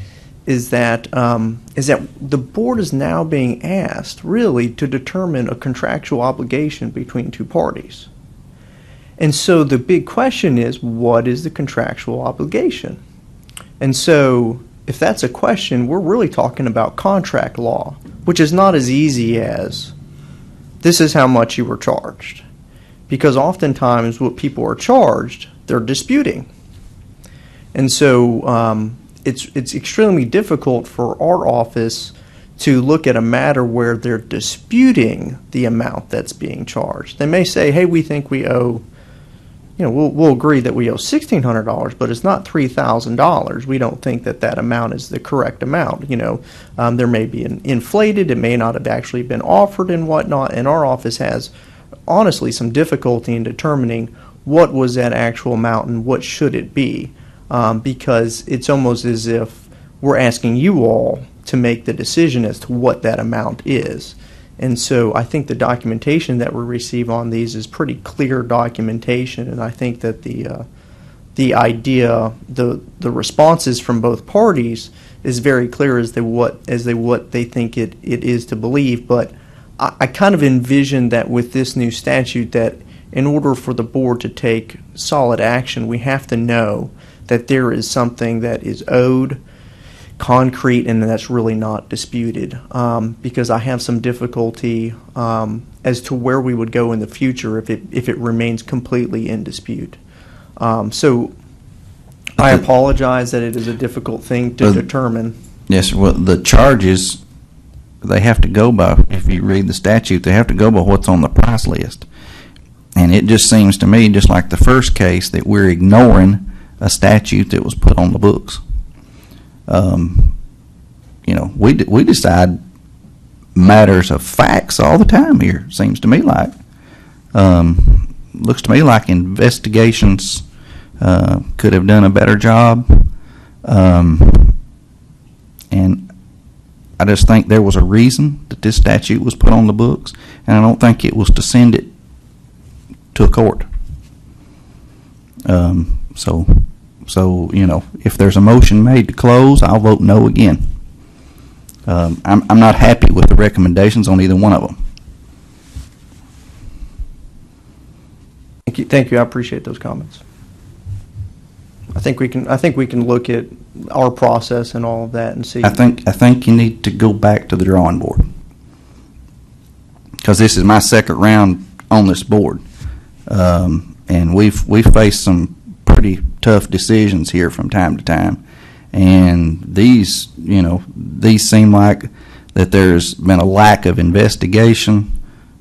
is that the board is now being asked really to determine a contractual obligation between two parties. And so the big question is, what is the contractual obligation? And so if that's a question, we're really talking about contract law, which is not as easy as this is how much you were charged. Because oftentimes what people are charged, they're disputing. And so it's extremely difficult for our office to look at a matter where they're disputing the amount that's being charged. They may say, hey, we think we owe, we'll agree that we owe $1,600, but it's not $3,000. We don't think that amount is the correct amount. There may be an inflated, it may not have actually been offered and whatnot, and our office has, honestly, some difficulty in determining what was that actual amount and what should it be. Because it's almost as if we're asking you all to make the decision as to what that amount is. And so I think the documentation that we receive on these is pretty clear documentation, and I think that the idea, the responses from both parties is very clear as to what they think it is to believe. But I kind of envision that with this new statute that in order for the board to take solid action, we have to know that there is something that is owed, concrete, and that's really not disputed. Because I have some difficulty as to where we would go in the future if it remains completely in dispute. So I apologize that it is a difficult thing to determine. Yes, well, the charges, they have to go by, if you read the statute, they have to go by what's on the price list. And it just seems to me, just like the first case, that we're ignoring a statute that was put on the books. We decide matters of facts all the time here, seems to me like. Looks to me like investigations could have done a better job. And I just think there was a reason that this statute was put on the books, and I don't think it was to send it to a court. So, if there's a motion made to close, I'll vote no again. I'm not happy with the recommendations on either one of them. Thank you. I appreciate those comments. I think we can look at our process and all of that and see. I think you need to go back to the drawing board, because this is my second round on this board, and we've faced some pretty tough decisions here from time to time, and these seem like that there's been a lack of investigation,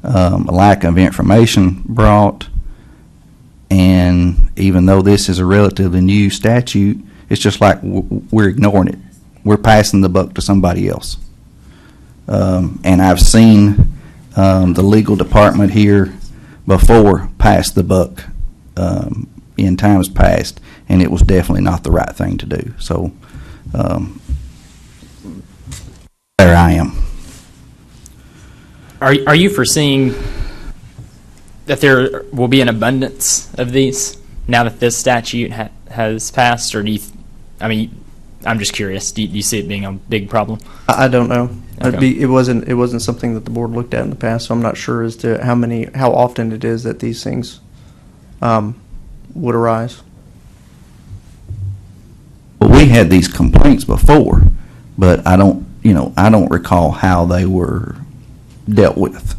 a lack of information brought, and even though this is a relatively new statute, it's just like we're ignoring it. We're passing the buck to somebody else. And I've seen the legal department here before pass the buck in times past, and it was definitely not the right thing to do. So there I am. Are you foreseeing that there will be an abundance of these now that this statute has passed, or I'm just curious. Do you see it being a big problem? I don't know. It wasn't something that the board looked at in the past, so I'm not sure as to how often it is that these things would arise. Well, we had these complaints before, but I don't recall how they were dealt with.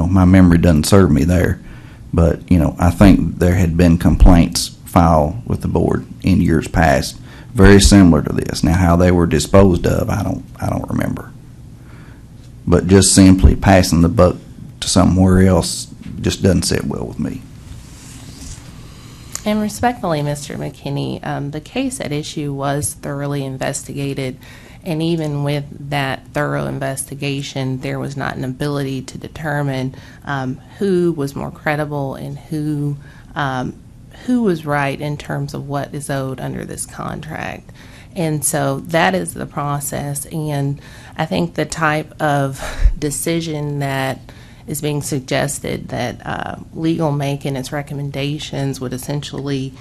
My memory doesn't serve me there, but, I think there had been complaints filed with the board in years past, very similar to this. Now, how they were disposed of, I don't remember. But just simply passing the buck to somewhere else just doesn't sit well with me. And respectfully, Mr. McKinney, the case at issue was thoroughly investigated, and even with that thorough investigation, there was not an ability to determine who was more credible and who was right in terms of what is owed under this contract. And so that is the process, and I think the type of decision that is being suggested that legal make in its recommendations would essentially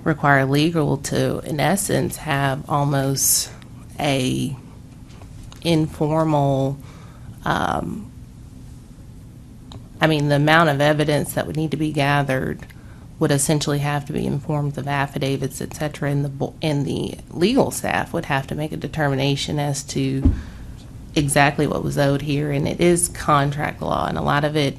require legal to, in essence, have almost a informal, the amount of evidence that would need to be gathered would essentially have to be in forms of affidavits, et cetera, and the legal staff would have to make a determination as to exactly what was owed here, and it is contract law, and a lot of it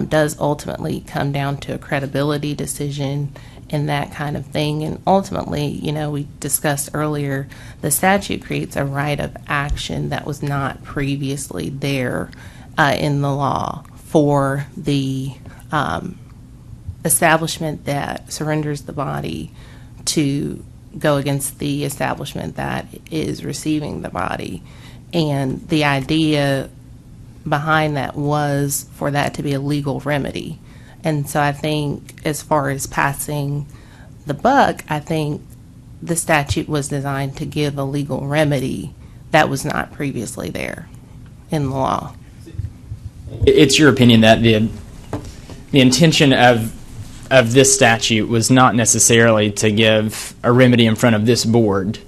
does ultimately come down to a credibility decision and that kind of thing. And ultimately, we discussed earlier, the statute creates a right of action that was not previously there in the law for the establishment that surrenders the body to go against the establishment that is receiving the body. And the idea behind that was for that to be a legal remedy. And so I think as far as passing the buck, I think the statute was designed to give a legal remedy that was not previously there in the law. It's your opinion that the intention of this statute was not necessarily to give a remedy in front of this board,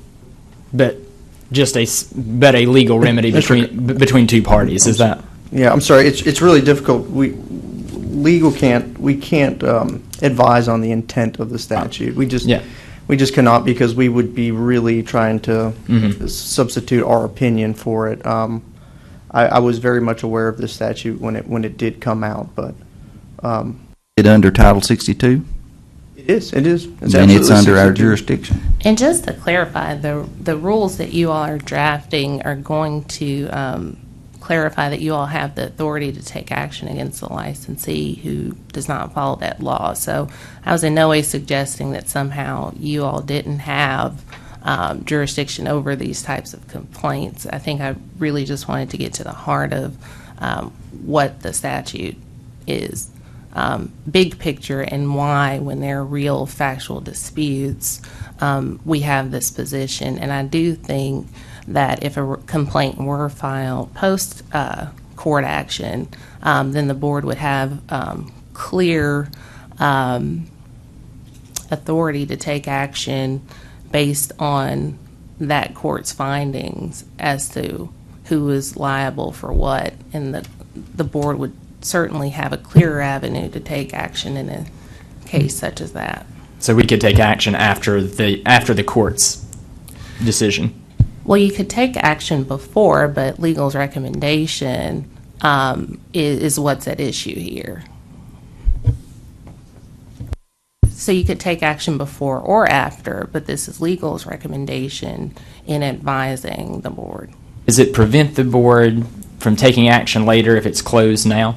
but just a legal remedy between two parties. Is that? Yeah, I'm sorry. It's really difficult. We can't advise on the intent of the statute. We just cannot, because we would be really trying to substitute our opinion for it. I was very much aware of this statute when it did come out, but It under Title 62? It is. And it's under our jurisdiction. And just to clarify, the rules that you all are drafting are going to clarify that you all have the authority to take action against the licensee who does not follow that law. So I was in no way suggesting that somehow you all didn't have jurisdiction over these types of complaints. I think I really just wanted to get to the heart of what the statute is. Big picture, and why, when there are real factual disputes, we have this position. And I do think that if a complaint were filed post court action, then the board would have clear authority to take action based on that court's findings as to who is liable for what, and the board would certainly have a clearer avenue to take action in a case such as that. So we could take action after the court's decision. Well, you could take action before, but legal's recommendation is what's at issue here. So you could take action before or after, but this is legal's recommendation in advising the board. Does it prevent the board from taking action later if it's closed now?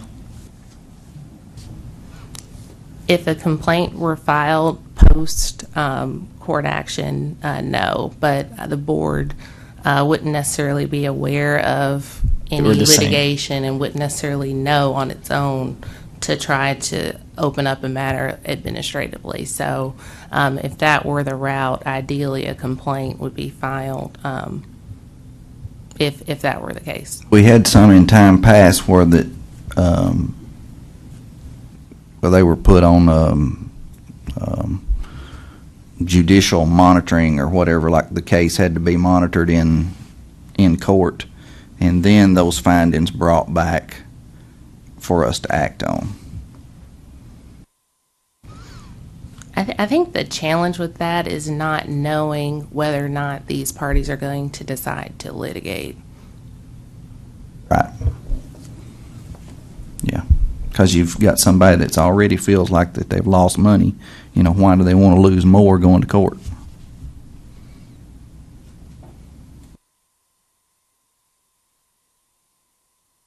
If a complaint were filed post court action, no, but the board wouldn't necessarily be aware of any litigation and wouldn't necessarily know on its own to try to open up a matter administratively. So if that were the route, ideally a complaint would be filed if that were the case. We had some in time past where they were put on judicial monitoring or whatever, like the case had to be monitored in court, and then those findings brought back for us to act on. I think the challenge with that is not knowing whether or not these parties are going to decide to litigate. Right. Yeah. Because you've got somebody that's already feels like that they've lost money. You know, why do they want to lose more going to court?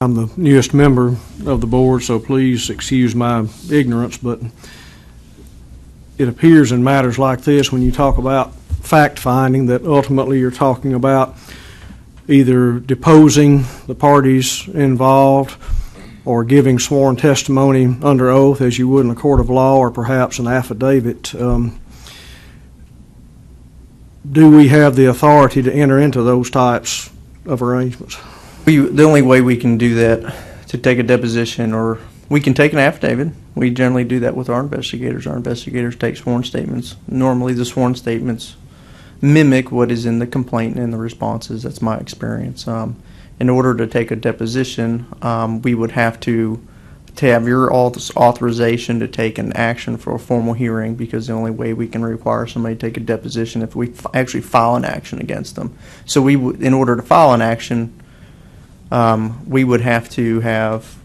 I'm the newest member of the board, so please excuse my ignorance, but it appears in matters like this, when you talk about fact-finding, that ultimately you're talking about either deposing the parties involved or giving sworn testimony under oath, as you would in a court of law, or perhaps an affidavit. Do we have the authority to enter into those types of arrangements? The only way we can do that, to take a deposition, or we can take an affidavit. We generally do that with our investigators. Our investigators take sworn statements. Normally the sworn statements mimic what is in the complaint and the responses. That's my experience. In order to take a deposition, we would have to have your authorization to take an action for a formal hearing, because the only way we can require somebody to take a deposition if we actually file an action against them. So we would, in order to file an action, we would have to have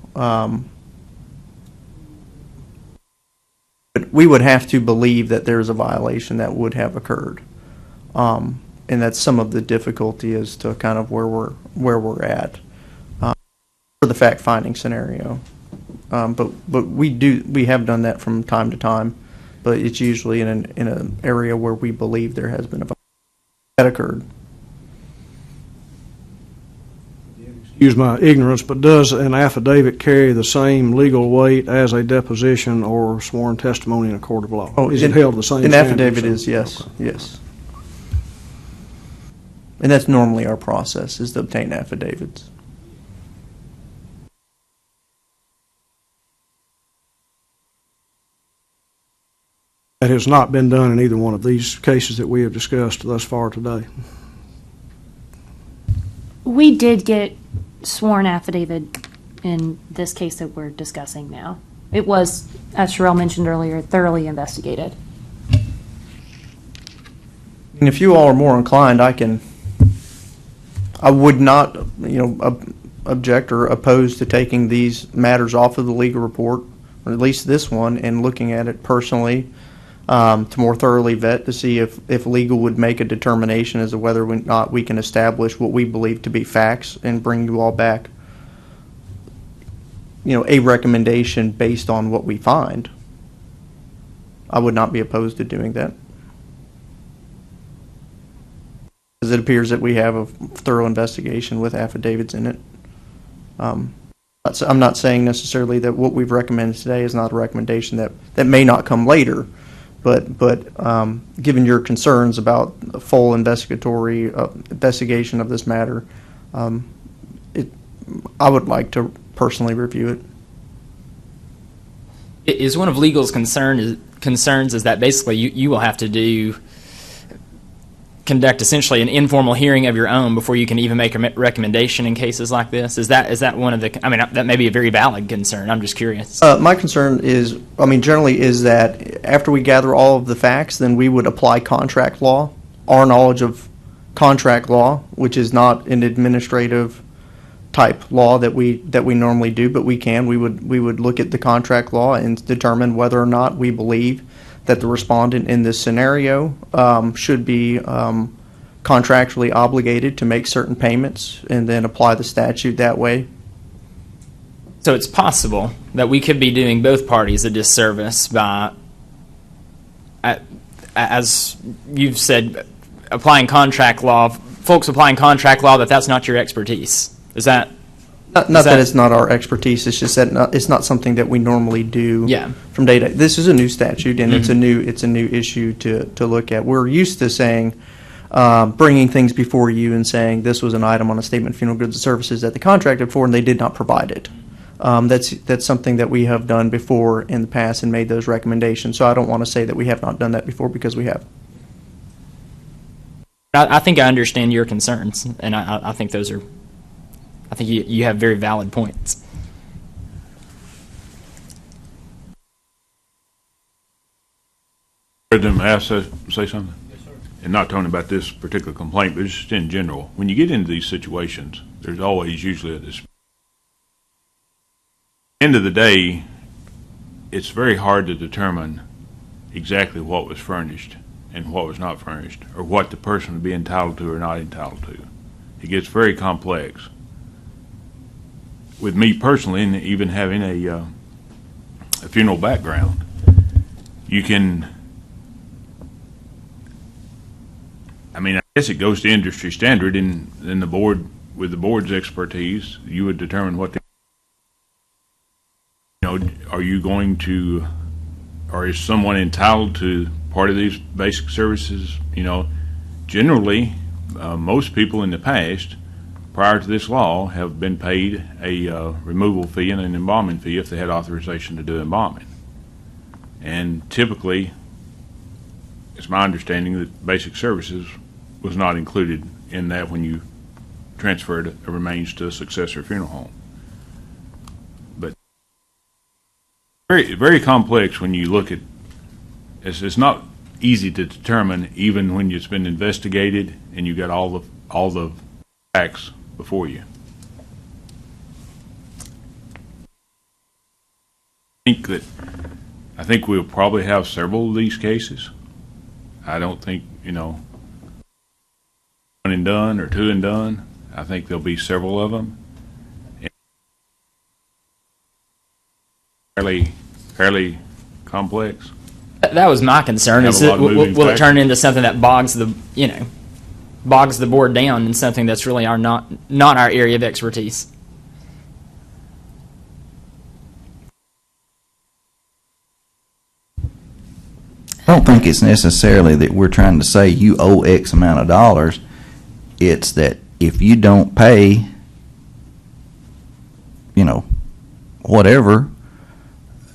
we would have to believe that there's a violation that would have occurred, and that's some of the difficulty as to kind of where we're at for the fact-finding scenario. But we have done that from time to time, but it's usually in an area where we believe there has been a violation that occurred. Excuse my ignorance, but does an affidavit carry the same legal weight as a deposition or sworn testimony in a court of law? Is it held the same An standard? affidavit is, yes, Okay. yes. And that's normally our process, is to obtain affidavits. That has not been done in either one of these cases that we have discussed thus far today. We did get sworn affidavit in this case that we're discussing now. It was, as Sherelle mentioned earlier, thoroughly investigated. And if you all are more inclined, I would not, object or oppose to taking these matters off of the legal report, or at least this one, and looking at it personally to more thoroughly vet to see if legal would make a determination as to whether or not we can establish what we believe to be facts and bring you all back, a recommendation based on what we find. I would not be opposed to doing that, because it appears that we have a thorough investigation with affidavits in it. I'm not saying necessarily that what we've recommended today is not a recommendation that may not come later, but given your concerns about a full investigation of this matter, I would like to personally review it. Is one of legal's concerns is that basically you will have to conduct essentially an informal hearing of your own before you can even make a recommendation in cases like this? Is that one of the? I mean, that may be a very valid concern. I'm just curious. My concern is, generally is that after we gather all of the facts, then we would apply contract law, our knowledge of contract law, which is not an administrative type law that we normally do, but we would look at the contract law and determine whether or not we believe that the respondent in this scenario should be contractually obligated to make certain payments, and then apply the statute that way. So it's possible that we could be doing both parties a disservice by, as you've said, applying contract law, folks applying contract law, that's not your expertise. Is that? Not that it's not our expertise. It's just that it's not something that we normally do from day to day. This is a new statute, and it's a new issue to look at. We're used to saying, bringing things before you and saying this was an item on a statement of funeral goods and services that they contracted for and they did not provide it. That's something that we have done before in the past and made those recommendations. So I don't want to say that we have not done that before, because we have. I think I understand your concerns, and I think those are I think you have very valid points. President, may I say something? Yes, sir. And not talking about this particular complaint, but just in general. When you get into these situations, there's always usually a dispute. At the end of the day, it's very hard to determine exactly what was furnished and what was not furnished, or what the person would be entitled to or not entitled to. It gets very complex. With me personally, and even having a funeral background, you can, I mean, I guess it goes to industry standard, and then the board, with the board's expertise, you would determine what the, are you going to, or is someone entitled to part of these basic services? Generally, most people in the past, prior to this law, have been paid a removal fee and an embalming fee if they had authorization to do embalming. And typically, it's my understanding that basic services was not included in that when you transferred a remains to a successor funeral home. But very, very complex when you look at, it's not easy to determine even when it's been investigated and you got all the facts before you. I think we'll probably have several of these cases. I don't think, one and done or two and done. I think there'll be several of them. Fairly complex. That was my concern. Have Is a lot of moving will it turn factors. into something that bogs the board down in something that's really not our area of expertise? I don't think it's necessarily that we're trying to say you owe X amount of dollars. It's that if you don't pay, whatever,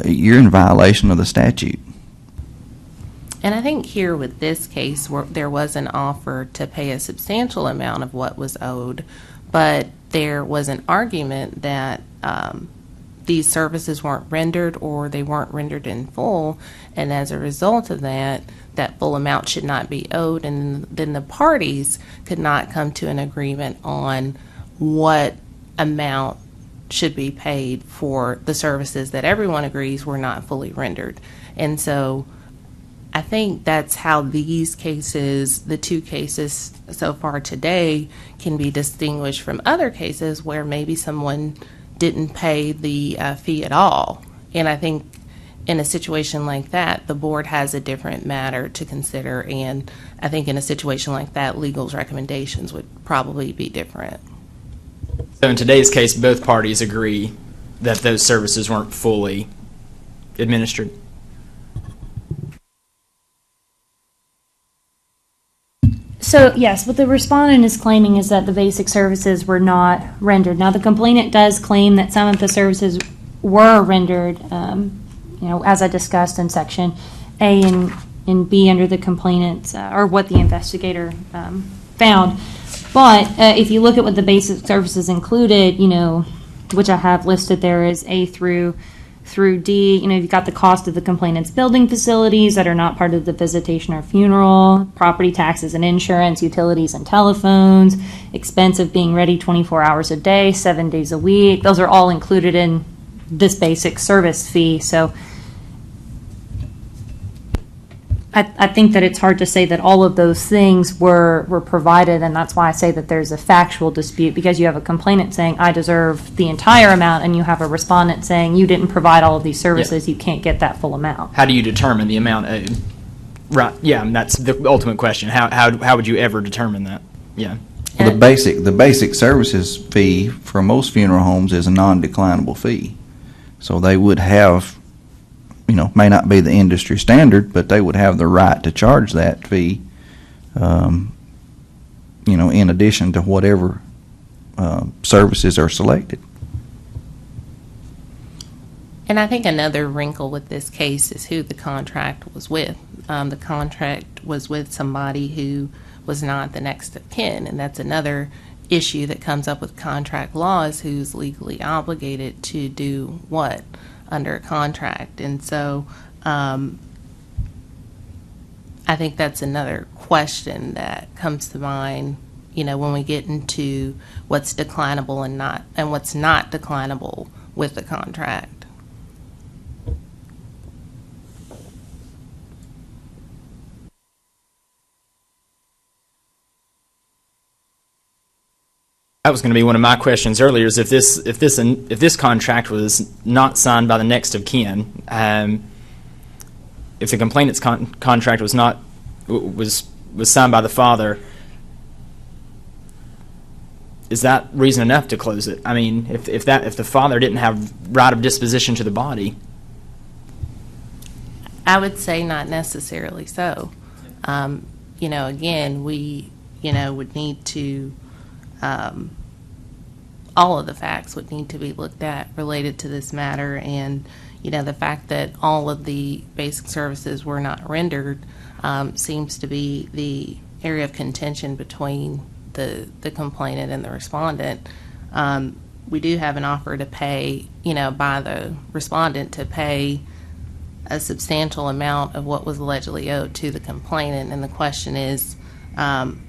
you're in violation of the statute. And I think here with this case, there was an offer to pay a substantial amount of what was owed, but there was an argument that these services weren't rendered or they weren't rendered in full, and as a result of that, that full amount should not be owed, and then the parties could not come to an agreement on what amount should be paid for the services that everyone agrees were not fully rendered. And so I think that's how these cases, the two cases so far today, can be distinguished from other cases where maybe someone didn't pay the fee at all. And I think in a situation like that, the board has a different matter to consider, and I think in a situation like that, legal's recommendations would probably be different. So in today's case, both parties agree that those services weren't fully administered. So, yes, what the respondent is claiming is that the basic services were not rendered. Now, the complainant does claim that some of the services were rendered, as I discussed in Section A and B under the complainant's, or what the investigator found. But if you look at what the basic services included, which I have listed there is A through D, you've got the cost of the complainant's building facilities that are not part of the visitation or funeral, property taxes and insurance, utilities and telephones, expense of being ready 24 hours a day, 7 days a week. Those are all included in this basic service fee. So I think that it's hard to say that all of those things were provided, and that's why I say that there's a factual dispute, because you have a complainant saying, I deserve the entire amount, and you have a respondent saying, you didn't provide all of these services, you can't get that full amount. How do you determine the amount owed? Right, yeah, and that's the ultimate question. How would you ever determine that? Yeah. The basic services fee for most funeral homes is a non-declinable fee. So they would have, may not be the industry standard, but they would have the right to charge that fee, in addition to whatever services are selected. And I think another wrinkle with this case is who the contract was with. The contract was with somebody who was not the next of kin, and that's another issue that comes up with contract law is who's legally obligated to do what under a contract. And so I think that's another question that comes to mind, when we get into what's declinable and what's not declinable with the contract. That was going to be one of my questions earlier. Is if this contract was not signed by the next of kin, if the complainant's contract was signed by the father, is that reason enough to close it? I mean, if the father didn't have right of disposition to the body, I would say not necessarily so. Again, we would need to. All of the facts would need to be looked at related to this matter, and the fact that all of the basic services were not rendered seems to be the area of contention between the complainant and the respondent. We do have an offer to pay, by the respondent to pay a substantial amount of what was allegedly owed to the complainant, and the question is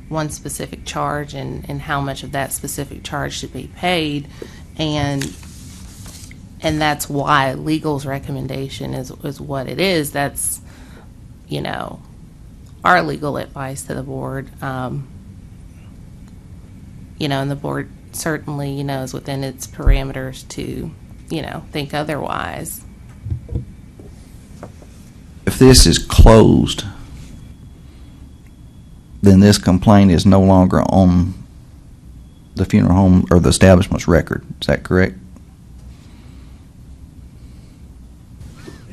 one specific charge and how much of that specific charge should be paid, and that's why legal's recommendation is what it is. That's our legal advice to the board, and the board certainly is within its parameters to think otherwise. If this is closed, then this complaint is no longer on the funeral home or the establishment's record. Is that correct?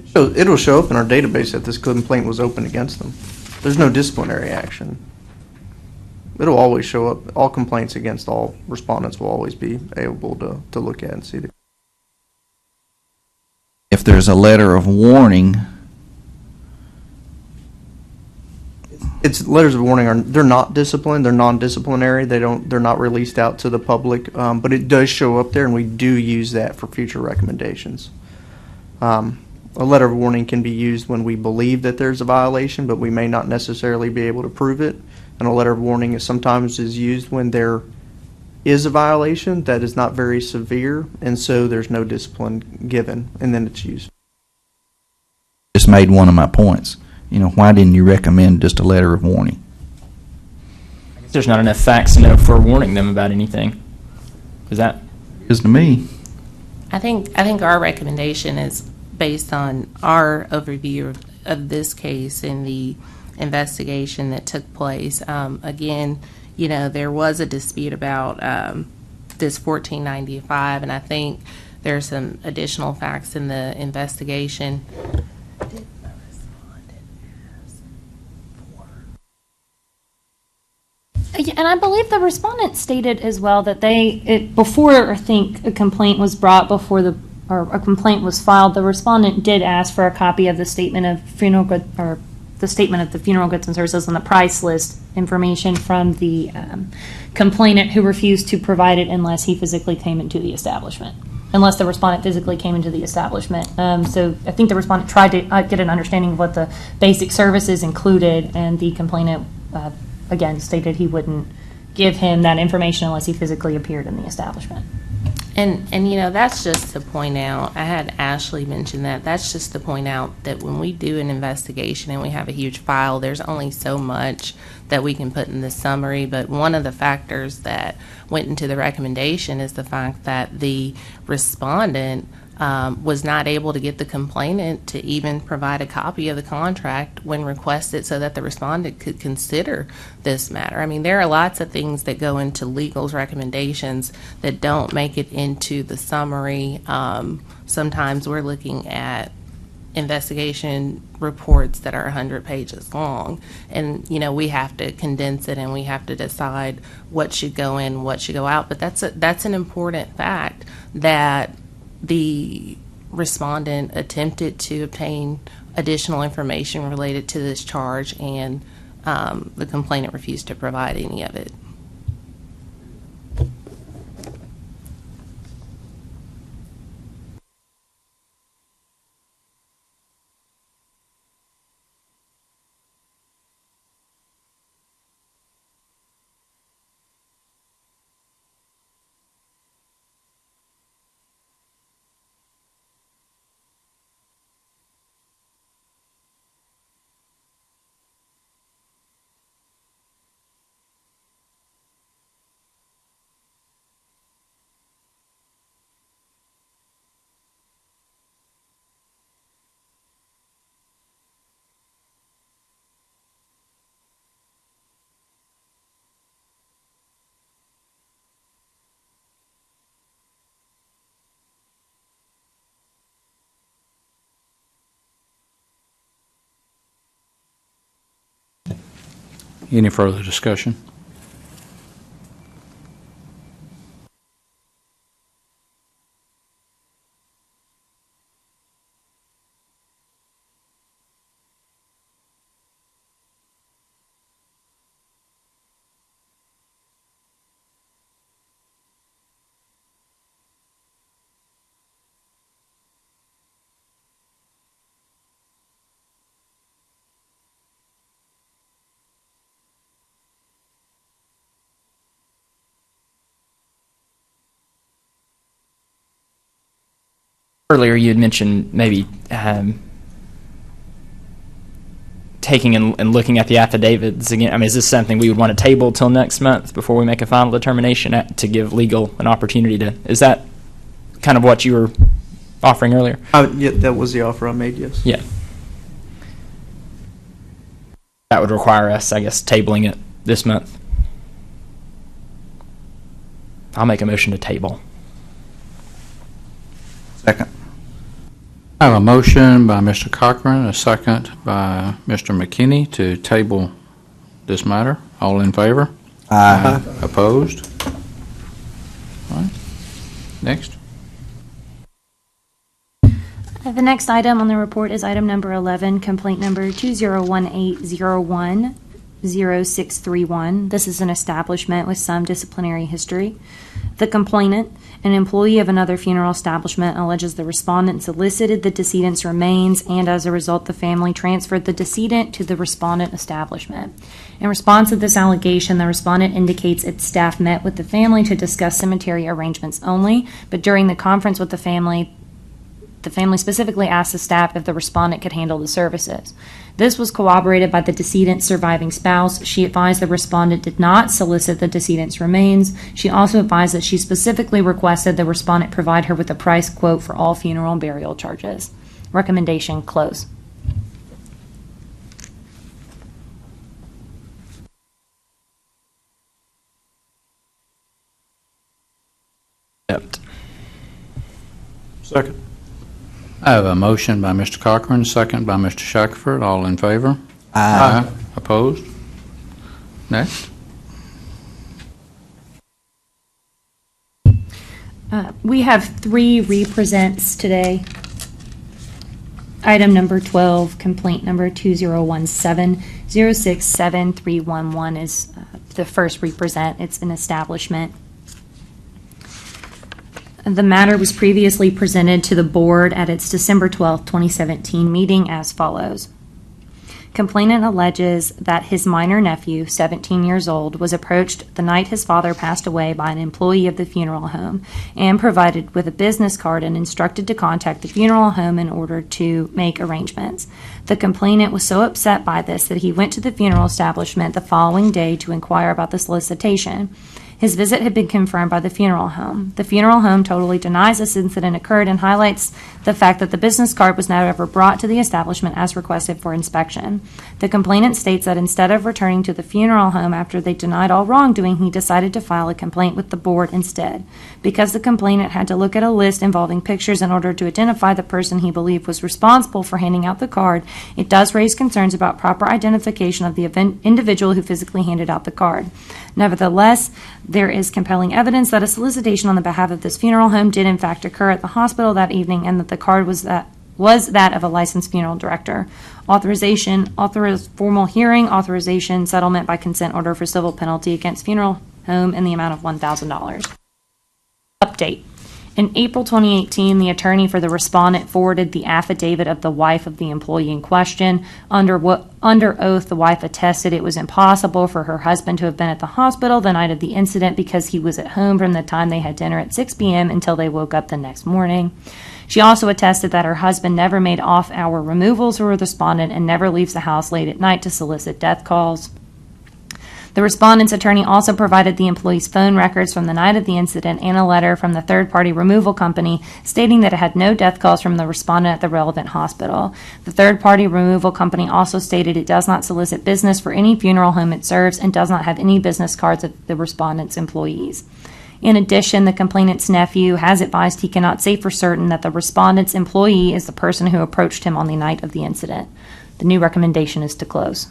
So it'll show up in our database that this complaint was opened against them. There's no disciplinary action. It'll always show up. All complaints against all respondents will always be able to look at and see. If there's a letter of warning, It's letters of warning they're not disciplined. They're non-disciplinary. They're not released out to the public. But it does show up there, and we do use that for future recommendations. A letter of warning can be used when we believe that there's a violation, but we may not necessarily be able to prove it. And a letter of warning sometimes is used when there is a violation that is not very severe, and so there's no discipline given, and then it's used. just made one of my points. Why didn't you recommend just a letter of warning? there's not enough facts to know for warning them about anything. Is that? Is to me. I think our recommendation is based on our overview of this case and the investigation that took place. Again, there was a dispute about this 1495, and I think there's some additional facts in the investigation. And I believe the respondent stated as well that before I think a complaint was brought or a complaint was filed, the respondent did ask for a copy of the statement of funeral good or the statement of the funeral goods and services and the price list information from the complainant, who refused to provide it unless he physically came into the establishment. Unless the respondent physically came into the establishment. So I think the respondent tried to get an understanding of what the basic services included, and the complainant again stated he wouldn't give him that information unless he physically appeared in the establishment. And that's just to point out, I had Ashley mention that's just to point out that when we do an investigation and we have a huge file, there's only so much that we can put in the summary. But one of the factors that went into the recommendation is the fact that the respondent was not able to get the complainant to even provide a copy of the contract when requested so that the respondent could consider this matter. I mean, there are lots of things that go into legal's recommendations that don't make it into the summary. Sometimes we're looking at investigation reports that are 100 pages long, and we have to condense it and we have to decide what should go in, what should go out. But that's an important fact, that the respondent attempted to obtain additional information related to this charge, and the complainant refused to provide any of it. Any further discussion? Earlier, you had mentioned maybe taking and looking at the affidavits again. I mean, is this something we would want to table till next month before we make a final determination to give legal an opportunity to? Is that kind of what you were offering earlier? Yeah, that was the offer I made, yes. Yeah. That would require us, I guess, tabling it this month. I'll make a motion to table. Second. I have a motion by Mr. Cochran, a second by Mr. McKinney to table this matter. All in favor? Aye. Opposed? All right. Next. The next item on the report is item number 11, complaint number 201801800631. This is an establishment with some disciplinary history. The complainant, an employee of another funeral establishment, alleges the respondent solicited the decedent's remains, and as a result, the family transferred the decedent to the respondent establishment. In response to this allegation, the respondent indicates its staff met with the family to discuss cemetery arrangements only, but during the conference with the family specifically asked the staff if the respondent could handle the services. This was corroborated by the decedent's surviving spouse. She advised the respondent did not solicit the decedent's remains. She also advised that she specifically requested the respondent provide her with a price quote for all funeral and burial charges. Recommendation, close. Accept. Second. I have a motion by Mr. Cochran, second by Mr. Shackelford. All in favor? Aye. Opposed? Next. We have 3 represents today. Item number 12, complaint number 2017-067311 is the first represent. It's an establishment. The matter was previously presented to the board at its December 12, 2017 meeting as follows. Complainant alleges that his minor nephew, 17 years old, was approached the night his father passed away by an employee of the funeral home and provided with a business card and instructed to contact the funeral home in order to make arrangements. The complainant was so upset by this that he went to the funeral establishment the following day to inquire about the solicitation. His visit had been confirmed by the funeral home. The funeral home totally denies this incident occurred and highlights the fact that the business card was never brought to the establishment as requested for inspection. The complainant states that instead of returning to the funeral home after they denied all wrongdoing, he decided to file a complaint with the board instead. Because the complainant had to look at a list involving pictures in order to identify the person he believed was responsible for handing out the card, it does raise concerns about proper identification of the individual who physically handed out the card. Nevertheless, there is compelling evidence that a solicitation on the behalf of this funeral home did in fact occur at the hospital that evening, and that the card was that of a licensed funeral director. Formal hearing, authorization, settlement by consent order for civil penalty against funeral home in the amount of $1,000. Update. In April 2018, the attorney for the respondent forwarded the affidavit of the wife of the employee in question. Under oath, the wife attested it was impossible for her husband to have been at the hospital the night of the incident because he was at home from the time they had dinner at 6 p.m. until they woke up the next morning. She also attested that her husband never made off-hour removals for the respondent and never leaves the house late at night to solicit death calls. The respondent's attorney also provided the employee's phone records from the night of the incident and a letter from the third-party removal company stating that it had no death calls from the respondent at the relevant hospital. The third-party removal company also stated it does not solicit business for any funeral home it serves and does not have any business cards of the respondent's employees. In addition, the complainant's nephew has advised he cannot say for certain that the respondent's employee is the person who approached him on the night of the incident. The new recommendation is to close.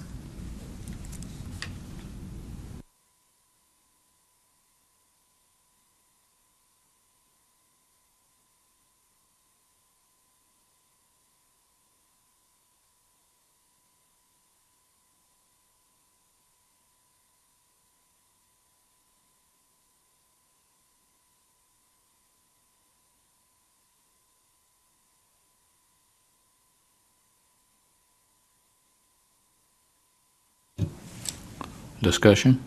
Discussion?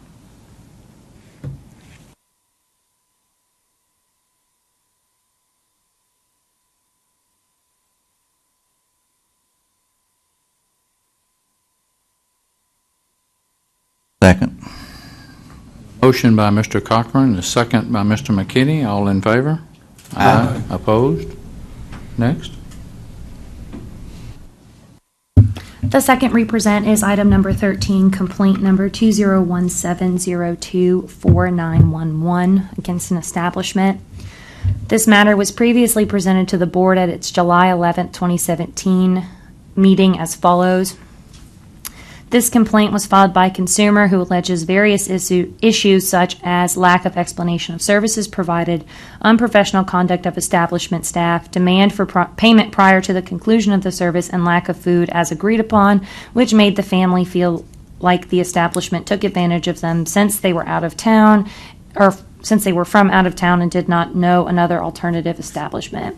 Second. Motion by Mr. Cochran, a second by Mr. McKinney. All in favor? Aye. Opposed? Next. The second represent is item number 13, complaint number 2017024911 against an establishment. This matter was previously presented to the board at its July 11, 2017 meeting as follows. This complaint was filed by a consumer who alleges various issues such as lack of explanation of services provided, unprofessional conduct of establishment staff, demand for payment prior to the conclusion of the service, and lack of food as agreed upon, which made the family feel like the establishment took advantage of them since they were out of town, or since they were from out of town and did not know another alternative establishment.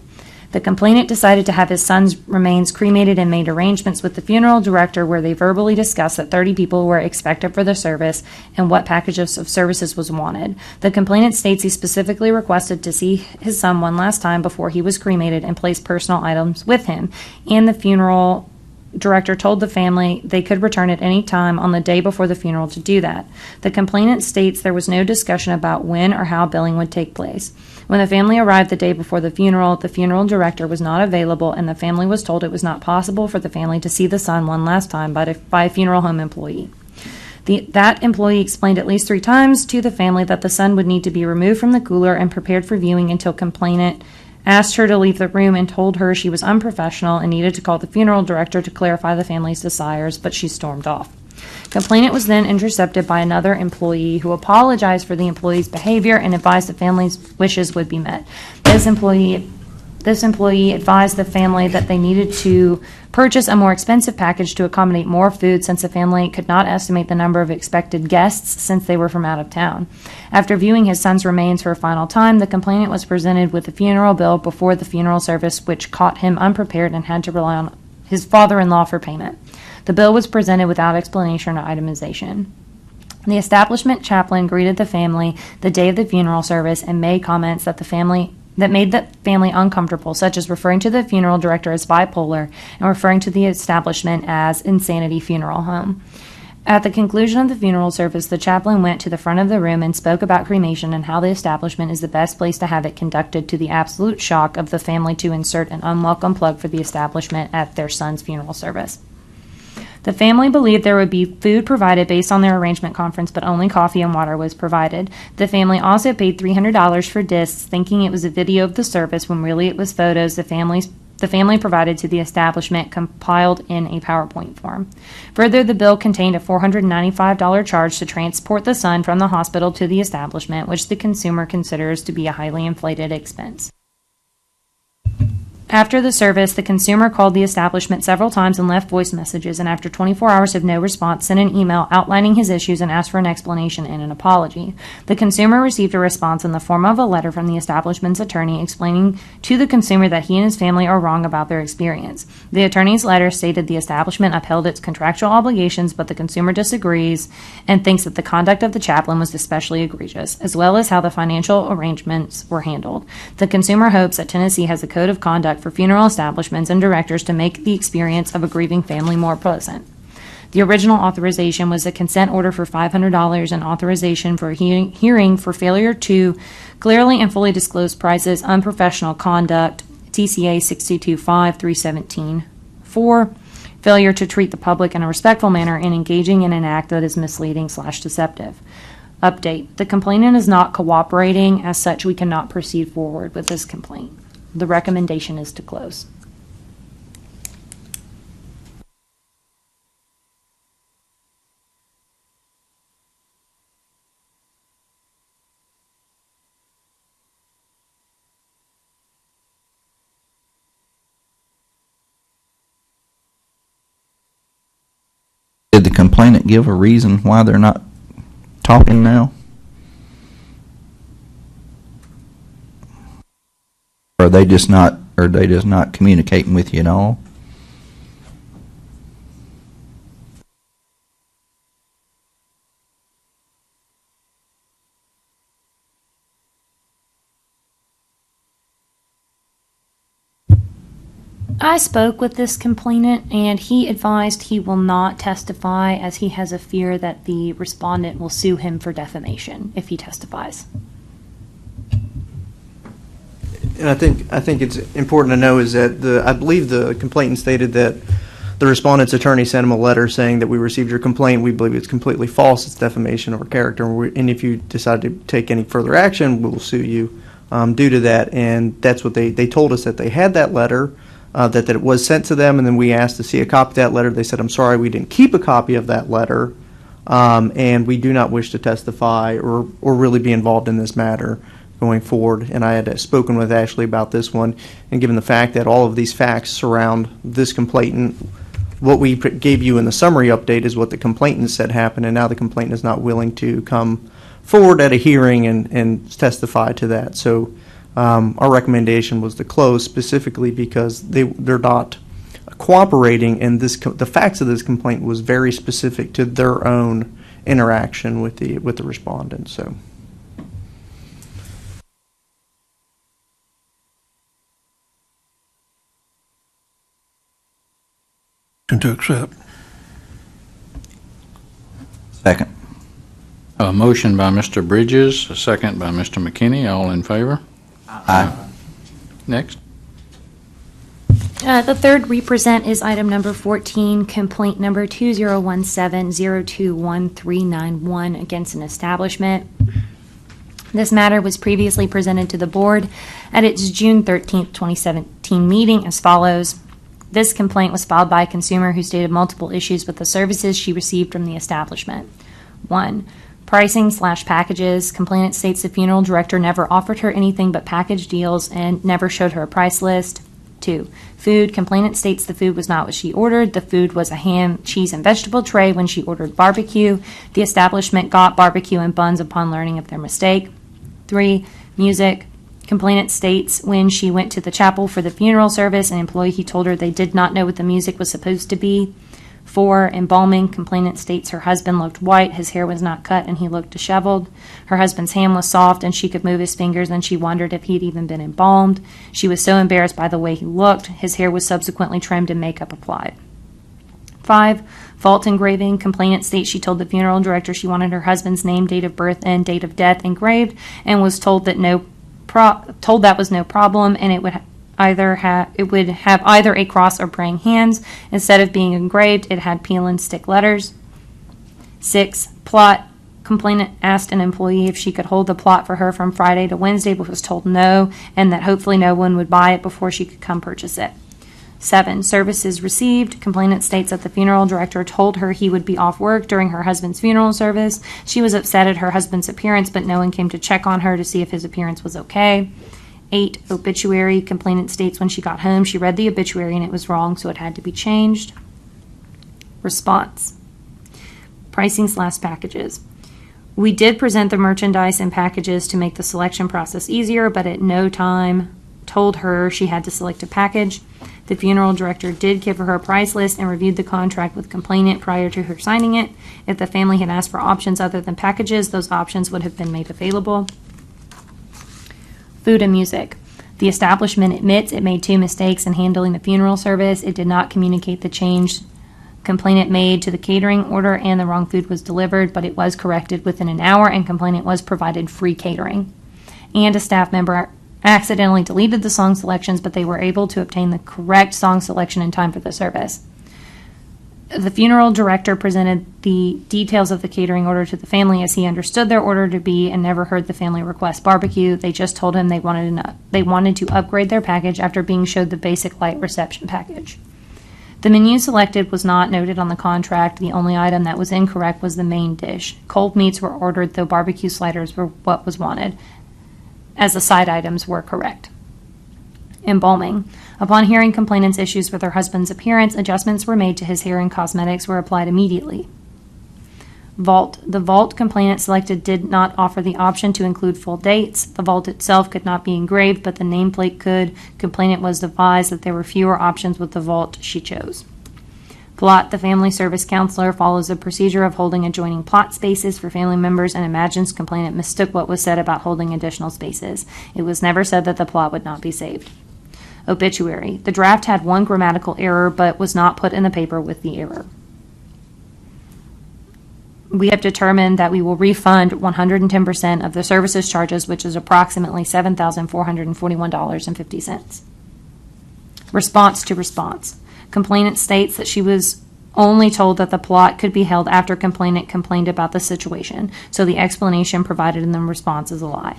The complainant decided to have his son's remains cremated and made arrangements with the funeral director where they verbally discussed that 30 people were expected for the service and what package of services was wanted. The complainant states he specifically requested to see his son one last time before he was cremated and place personal items with him, and the funeral director told the family they could return at any time on the day before the funeral to do that. The complainant states there was no discussion about when or how billing would take place. When the family arrived the day before the funeral director was not available, and the family was told it was not possible for the family to see the son one last time by a funeral home employee. That employee explained at least 3 times to the family that the son would need to be removed from the cooler and prepared for viewing until complainant asked her to leave the room and told her she was unprofessional and needed to call the funeral director to clarify the family's desires, but she stormed off. Complainant was then intercepted by another employee who apologized for the employee's behavior and advised the family's wishes would be met. This employee advised the family that they needed to purchase a more expensive package to accommodate more food since the family could not estimate the number of expected guests since they were from out of town. After viewing his son's remains for a final time, the complainant was presented with a funeral bill before the funeral service, which caught him unprepared and had to rely on his father-in-law for payment. The bill was presented without explanation or itemization. The establishment chaplain greeted the family the day of the funeral service and made comments that made the family uncomfortable, such as referring to the funeral director as bipolar and referring to the establishment as Insanity Funeral Home. At the conclusion of the funeral service, the chaplain went to the front of the room and spoke about cremation and how the establishment is the best place to have it conducted, to the absolute shock of the family to insert an unwelcome plug for the establishment at their son's funeral service. The family believed there would be food provided based on their arrangement conference, but only coffee and water was provided. The family also paid $300 for discs, thinking it was a video of the service when really it was photos the family provided to the establishment compiled in a PowerPoint form. Further, the bill contained a $495 charge to transport the son from the hospital to the establishment, which the consumer considers to be a highly inflated expense. After the service, the consumer called the establishment several times and left voice messages, and after 24 hours of no response, sent an email outlining his issues and asked for an explanation and an apology. The consumer received a response in the form of a letter from the establishment's attorney explaining to the consumer that he and his family are wrong about their experience. The attorney's letter stated the establishment upheld its contractual obligations, but the consumer disagrees and thinks that the conduct of the chaplain was especially egregious, as well as how the financial arrangements were handled. The consumer hopes that Tennessee has a code of conduct for funeral establishments and directors to make the experience of a grieving family more pleasant. The original authorization was a consent order for $500 and authorization for a hearing for failure to clearly and fully disclose prices, unprofessional conduct, TCA 6225-317-4, failure to treat the public in a respectful manner, and engaging in an act that is misleading/deceptive. Update. The complainant is not cooperating. As such, we cannot proceed forward with this complaint. The recommendation is to close. Did the complainant give a reason why they're not talking now? Or are they just not communicating with you at all? I spoke with this complainant, and he advised he will not testify as he has a fear that the respondent will sue him for defamation if he testifies. And I think it's important to know is that I believe the complainant stated that the respondent's attorney sent him a letter saying that we received your complaint. We believe it's completely false. It's defamation of our character. And if you decide to take any further action, we will sue you due to that. And that's what they told us, that they had that letter, that it was sent to them. And then we asked to see a copy of that letter. They said, I'm sorry, we didn't keep a copy of that letter. And we do not wish to testify or really be involved in this matter going forward. And I had spoken with Ashley about this one. And given the fact that all of these facts surround this complainant, what we gave you in the summary update is what the complainant said happened, and now the complainant is not willing to come forward at a hearing and testify to that. So our recommendation was to close, specifically because they're not cooperating, and the facts of this complaint was very specific to their own interaction with the respondent. So. To accept. Second. A motion by Mr. Bridges, a second by Mr. McKinney. All in favor? Aye. Next. The third represent is item number 14, complaint number 2017-021391 against an establishment. This matter was previously presented to the board at its June 13th, 2017 meeting as follows. This complaint was filed by a consumer who stated multiple issues with the services she received from the establishment. 1. Pricing/packages. Complainant states the funeral director never offered her anything but package deals and never showed her a price list. 2. Food. Complainant states the food was not what she ordered. The food was a ham, cheese, and vegetable tray when she ordered barbecue. The establishment got barbecue and buns upon learning of their mistake. 3. Music. Complainant states when she went to the chapel for the funeral service, an employee told her they did not know what the music was supposed to be. 4. Embalming. Complainant states her husband looked white, his hair was not cut, and he looked disheveled. Her husband's hand was soft, and she could move his fingers, and she wondered if he'd even been embalmed. She was so embarrassed by the way he looked. His hair was subsequently trimmed and makeup applied. 5. Fault engraving. Complainant states she told the funeral director she wanted her husband's name, date of birth, and date of death engraved, and was told that that was no problem, and it would have either a cross or praying hands. Instead of being engraved, it had peel and stick letters. 6. Plot. Complainant asked an employee if she could hold the plot for her from Friday to Wednesday, but was told no, and that hopefully no one would buy it before she could come purchase it. 7. Services received. Complainant states that the funeral director told her he would be off work during her husband's funeral service. She was upset at her husband's appearance, but no one came to check on her to see if his appearance was okay. 8. Obituary. Complainant states when she got home, she read the obituary and it was wrong, so it had to be changed. Response. Pricing/packages. We did present the merchandise and packages to make the selection process easier, but at no time told her she had to select a package. The funeral director did give her a price list and reviewed the contract with complainant prior to her signing it. If the family had asked for options other than packages, those options would have been made available. Food and music. The establishment admits it made 2 mistakes in handling the funeral service. It did not communicate the change complainant made to the catering order, and the wrong food was delivered, but it was corrected within an hour, and complainant was provided free catering. And a staff member accidentally deleted the song selections, but they were able to obtain the correct song selection in time for the service. The funeral director presented the details of the catering order to the family as he understood their order to be and never heard the family request barbecue. They just told him they wanted to upgrade their package after being showed the basic light reception package. The menu selected was not noted on the contract. The only item that was incorrect was the main dish. Cold meats were ordered, though barbecue sliders were what was wanted, as the side items were correct. Embalming. Upon hearing complainant's issues with her husband's appearance, adjustments were made to his hair and cosmetics were applied immediately. Vault. The vault complainant selected did not offer the option to include full dates. The vault itself could not be engraved, but the nameplate could. Complainant was advised that there were fewer options with the vault she chose. Plot. The family service counselor follows the procedure of holding adjoining plot spaces for family members and imagines complainant mistook what was said about holding additional spaces. It was never said that the plot would not be saved. Obituary. The draft had one grammatical error but was not put in the paper with the error. We have determined that we will refund 110% of the services charges, which is approximately $7,441.50. Response to response. Complainant states that she was only told that the plot could be held after complainant complained about the situation, so the explanation provided in the response is a lie.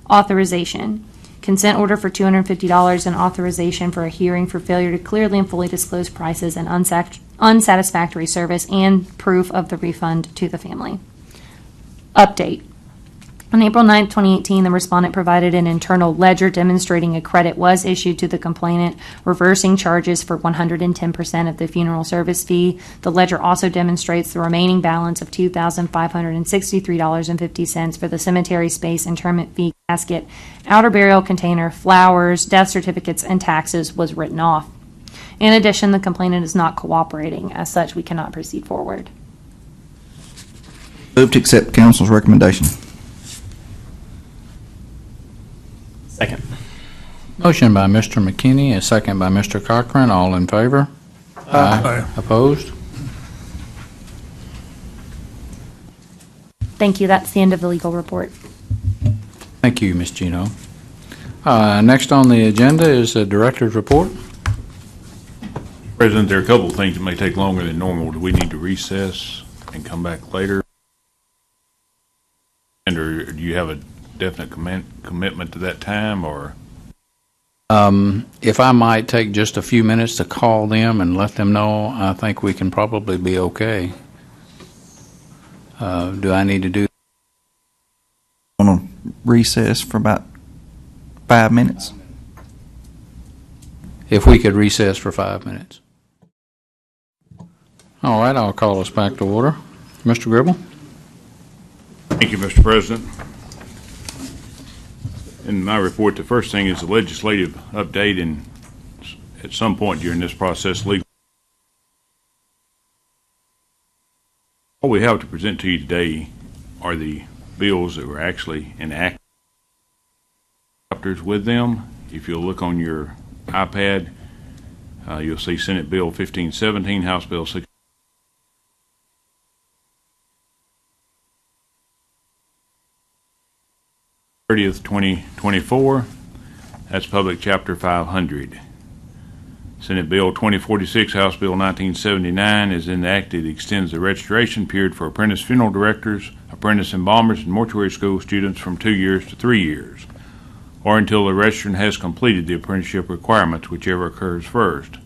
Authorization. Consent order for $250 and authorization for a hearing for failure to clearly and fully disclose prices and unsatisfactory service and proof of the refund to the family. Update. On April 9, 2018, the respondent provided an internal ledger demonstrating a credit was issued to the complainant, reversing charges for 110% of the funeral service fee. The ledger also demonstrates the remaining balance of $2,563.50 for the cemetery space, interment fee, casket, outer burial container, flowers, death certificates, and taxes was written off. In addition, the complainant is not cooperating. As such, we cannot proceed forward. Move to accept council's recommendation. Second. Motion by Mr. McKinney, a second by Mr. Cochran. All in favor? Aye. Opposed? Thank you. That's the end of the legal report. Thank you, Ms. Gino. Next on the agenda is the director's report. President, there are a couple of things that may take longer than normal. Do we need to recess and come back later? And or do you have a definite commitment to that time, or? If I might take just a few minutes to call them and let them know, I think we can probably be okay. Do I need to do? Want to recess for about 5 minutes? If we could recess for 5 minutes. All right, I'll call us back to order. Mr. Gribble? Thank you, Mr. President. In my report, the first thing is a legislative update, and at some point during this process, legal. What we have to present to you today are the bills that were actually enacted. Chapters with them. If you'll look on your iPad, you'll see Senate Bill 1517, House Bill 6. 30th, 2024. That's Public Chapter 500. Senate Bill 2046, House Bill 1979 is enacted. It extends the registration period for apprentice funeral directors, apprentice embalmers, and mortuary school students from 2 years to 3 years, or until the registrant has completed the apprenticeship requirements, whichever occurs first.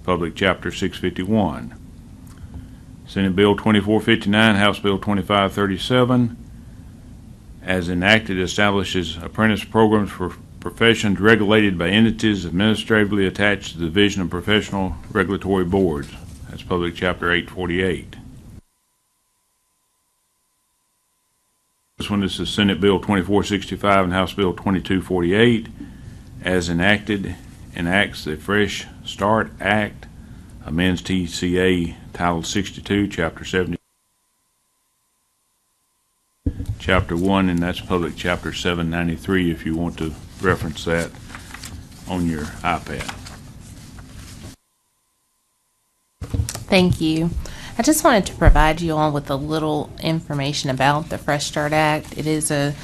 Public Chapter 651. Senate Bill 2459, House Bill 2537, as enacted, establishes apprentice programs for professions regulated by entities administratively attached to the Division of Professional Regulatory Boards. That's Public Chapter 848. This one is the Senate Bill 2465 and House Bill 2248. As enacted, enacts the Fresh Start Act, amends TCA Title 62, Chapter 70. Chapter 1, and that's Public Chapter 793 if you want to reference that on your iPad. Thank you. I just wanted to provide you all with a little information about the Fresh Start Act. It is a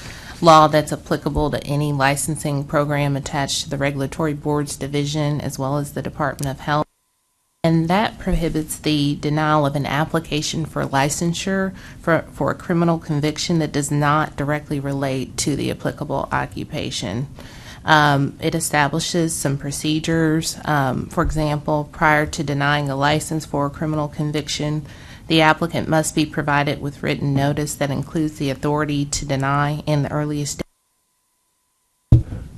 law that's applicable to any licensing program attached to the Regulatory Boards Division as well as the Department of Health. And that prohibits the denial of an application for licensure for a criminal conviction that does not directly relate to the applicable occupation. It establishes some procedures. For example, prior to denying a license for a criminal conviction, the applicant must be provided with written notice that includes the authority to deny in the earliest.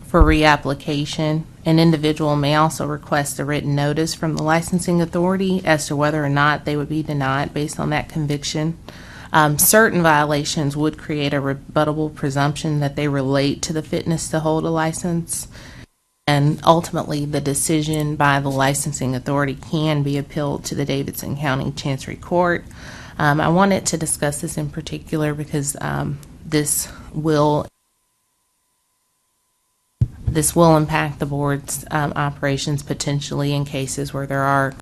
For reapplication, an individual may also request a written notice from the licensing authority as to whether or not they would be denied based on that conviction. Certain violations would create a rebuttable presumption that they relate to the fitness to hold a license, and ultimately the decision by the licensing authority can be appealed to the Davidson County Chancery Court. I wanted to discuss this in particular because this will this will impact the board's operations potentially in cases where there are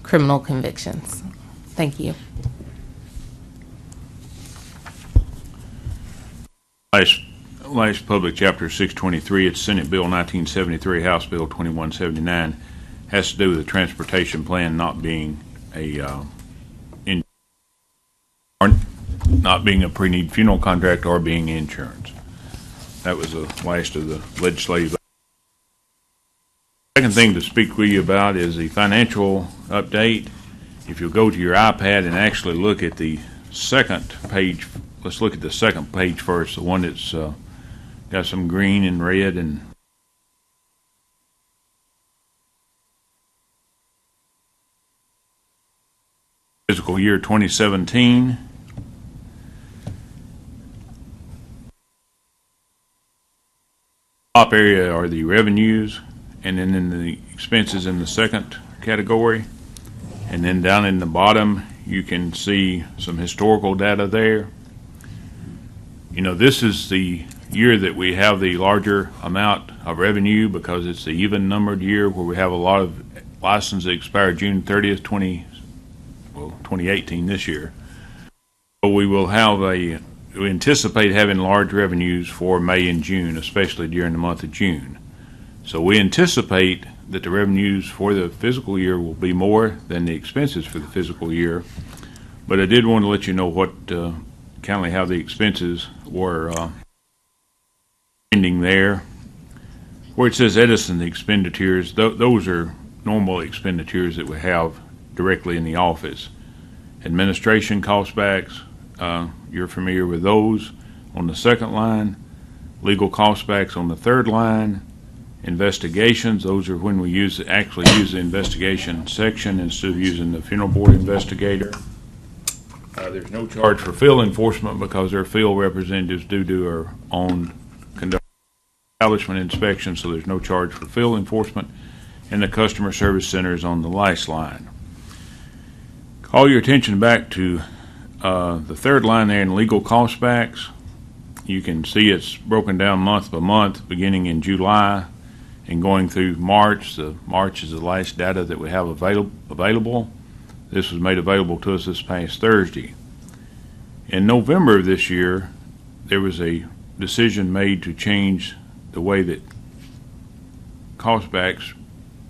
criminal convictions. Thank you. Last public chapter 623, it's Senate Bill 1973, House Bill 2179, has to do with the transportation plan not being not being a pre-need funeral contract or being insurance. That was the last of the legislative. Second thing to speak with you about is the financial update. If you'll go to your iPad and actually look at the second page, let's look at the second page first, the one that's got some green and red and fiscal year 2017. Top area are the revenues, and then in the expenses in the second category. And then down in the bottom, you can see some historical data there. You know, this is the year that we have the larger amount of revenue because it's the even numbered year where we have a lot of licenses that expire June 30th, 2018 this year. So we anticipate having large revenues for May and June, especially during the month of June. So we anticipate that the revenues for the fiscal year will be more than the expenses for the fiscal year. But I did want to let you know what kind of how the expenses were ending there. Where it says Edison expenditures, those are normal expenditures that we have directly in the office. Administration costbacks, you're familiar with those on the second line. Legal costbacks on the third line. Investigations, those are when we actually use the investigation section instead of using the funeral board investigator. There's no charge for field enforcement because our field representatives do our own establishment inspection, so there's no charge for field enforcement. And the customer service center is on the last line. Call your attention back to the third line there in legal costbacks. You can see it's broken down month by month, beginning in July and going through March. March is the last data that we have available. This was made available to us this past Thursday. In November of this year, there was a decision made to change the way that costbacks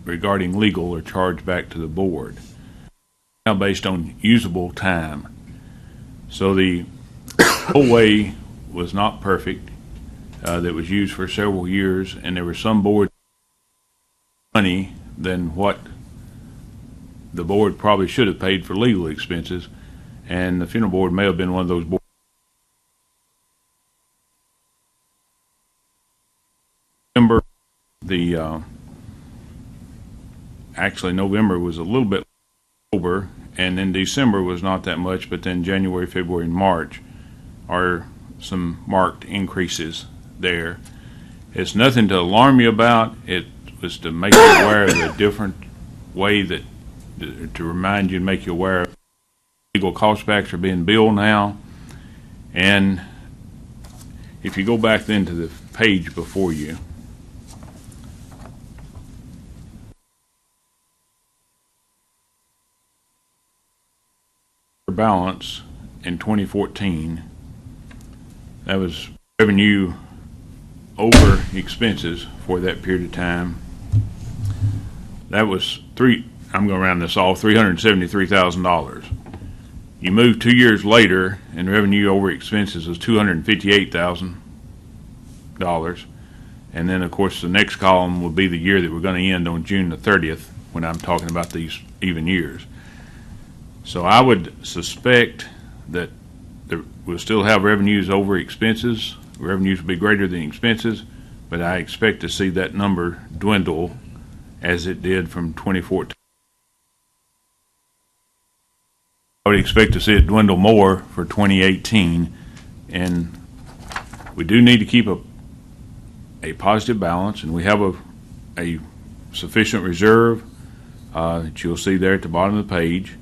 regarding legal are charged back to the board, now based on usable time. So the whole way was not perfect. That was used for several years, and there were some boards money than what the board probably should have paid for legal expenses, and the funeral board may have been one of those boards. Actually November was a little bit over, and then December was not that much, but then January, February, and March are some marked increases there. It's nothing to alarm you about. It was to make you aware of the different way that, to remind you and make you aware of legal costbacks are being billed now. And if you go back then to the page before you, balance in 2014, that was revenue over expenses for that period of time. That was I'm going to round this off, $373,000. You move 2 years later, and revenue over expenses was $258,000. And then, of course, the next column will be the year that we're going to end on June the 30th when I'm talking about these even years. So I would suspect that we'll still have revenues over expenses. Revenues will be greater than expenses, but I expect to see that number dwindle as it did from 2014. I would expect to see it dwindle more for 2018, and we do need to keep a positive balance, and we have a sufficient reserve that you'll see there at the bottom of the page,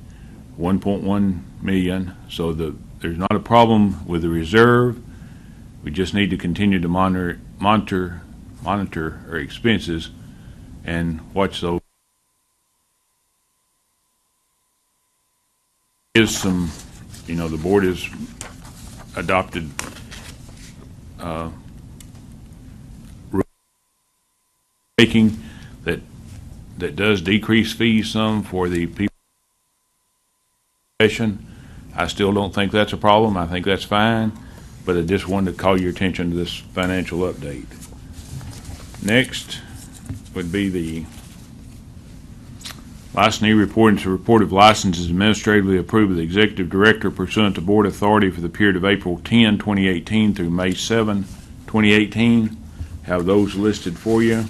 1.1 million. So there's not a problem with the reserve. We just need to continue to monitor monitor our expenses and watch those. Is some, the board has adopted making that does decrease fees some for the people. I still don't think that's a problem. I think that's fine, but I just wanted to call your attention to this financial update. Next would be the licensee report. It's a report of licenses administratively approved by the executive director pursuant to board authority for the period of April 10, 2018 through May 7, 2018. Have those listed for you.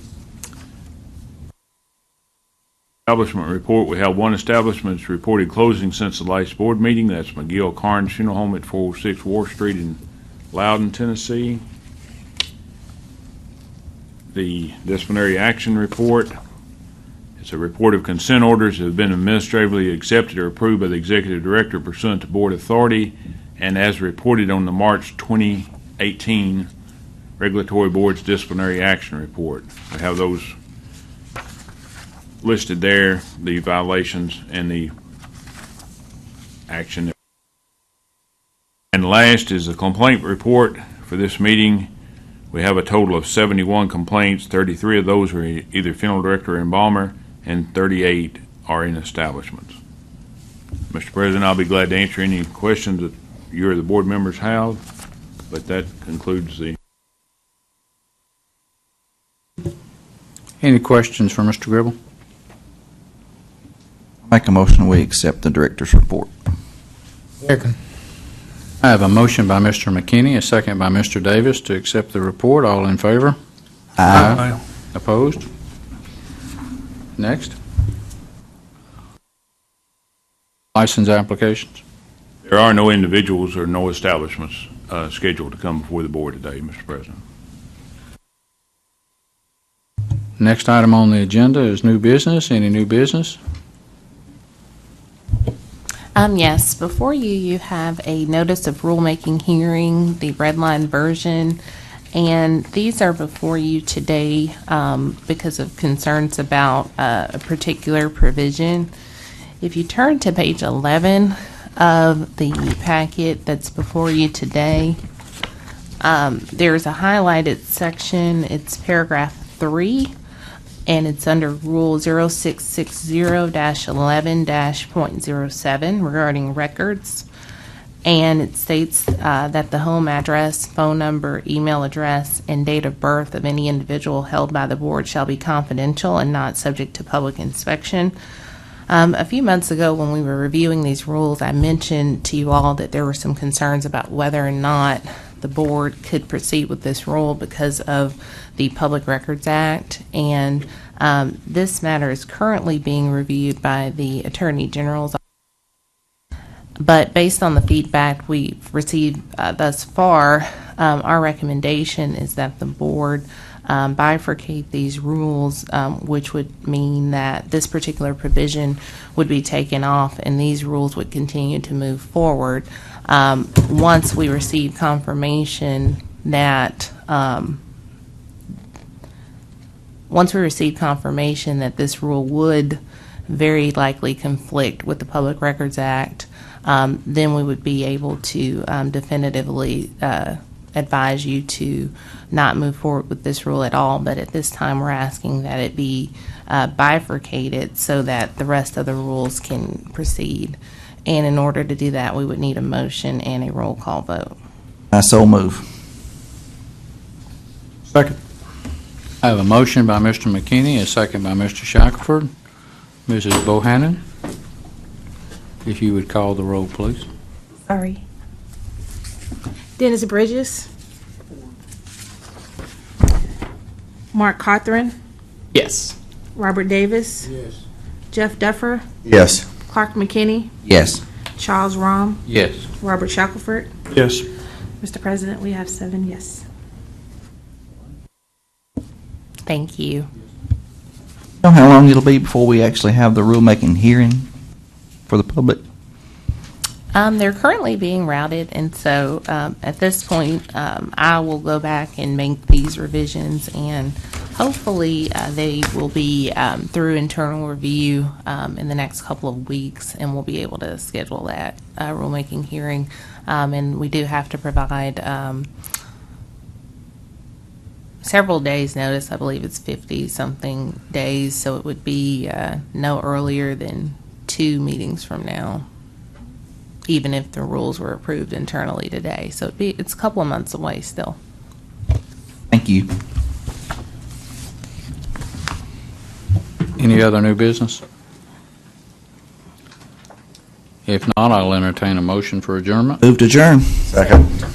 Establishment report. We have one establishment that's reported closing since the last board meeting. That's McGill Carnes Funeral Home at 406 Wharf Street in Loudon, Tennessee. The disciplinary action report. It's a report of consent orders that have been administratively accepted or approved by the executive director pursuant to board authority and as reported on the March 2018 regulatory board's disciplinary action report. We have those listed there, the violations and the action. And last is the complaint report for this meeting. We have a total of 71 complaints. 33 of those are either funeral director or embalmer, and 38 are in establishments. Mr. President, I'll be glad to answer any questions that you or the board members have, but that concludes the... Any questions for Mr. Gribble? Make a motion we accept the director's report. Second. I have a motion by Mr. McKinney, a second by Mr. Davis to accept the report. All in favor? Aye. Opposed? Next. License applications. There are no individuals or no establishments scheduled to come before the board today, Mr. President. Next item on the agenda is new business. Any new business? Yes, before you have a notice of rulemaking hearing, the red line version, and these are before you today because of concerns about a particular provision. If you turn to page 11 of the packet that's before you today, there's a highlighted section. It's paragraph 3. And it's under Rule 0660-11-.07 regarding records. And it states that the home address, phone number, email address, and date of birth of any individual held by the board shall be confidential and not subject to public inspection. A few months ago when we were reviewing these rules, I mentioned to you all that there were some concerns about whether or not the board could proceed with this rule because of the Public Records Act, and this matter is currently being reviewed by the Attorney General's office. But based on the feedback we've received thus far, our recommendation is that the board bifurcate these rules, which would mean that this particular provision would be taken off and these rules would continue to move forward. Once we receive confirmation that this rule would very likely conflict with the Public Records Act, then we would be able to definitively advise you to not move forward with this rule at all. But at this time, we're asking that it be bifurcated so that the rest of the rules can proceed. And in order to do that, we would need a motion and a roll call vote. I so move. Second. I have a motion by Mr. McKinney, a second by Mr. Shackelford. Mrs. Bohannon, if you would call the roll, please. Sorry. Dennis Bridges. Mark Cawthorn. Yes. Robert Davis. Yes. Jeff Duffer. Yes. Clark McKinney. Yes. Charles Rahm. Yes. Robert Shackelford. Yes. Mr. President, we have 7 yes. Thank you. Know how long it'll be before we actually have the rulemaking hearing for the public? They're currently being routed, and so at this point, I will go back and make these revisions, and hopefully they will be through internal review in the next couple of weeks, and we'll be able to schedule that rulemaking hearing. And we do have to provide several days' notice. I believe it's 50-something days, so it would be no earlier than 2 meetings from now, even if the rules were approved internally today. So it's a couple of months away still. Thank you. Any other new business? If not, I'll entertain a motion for adjournment. Move to adjourn. Second.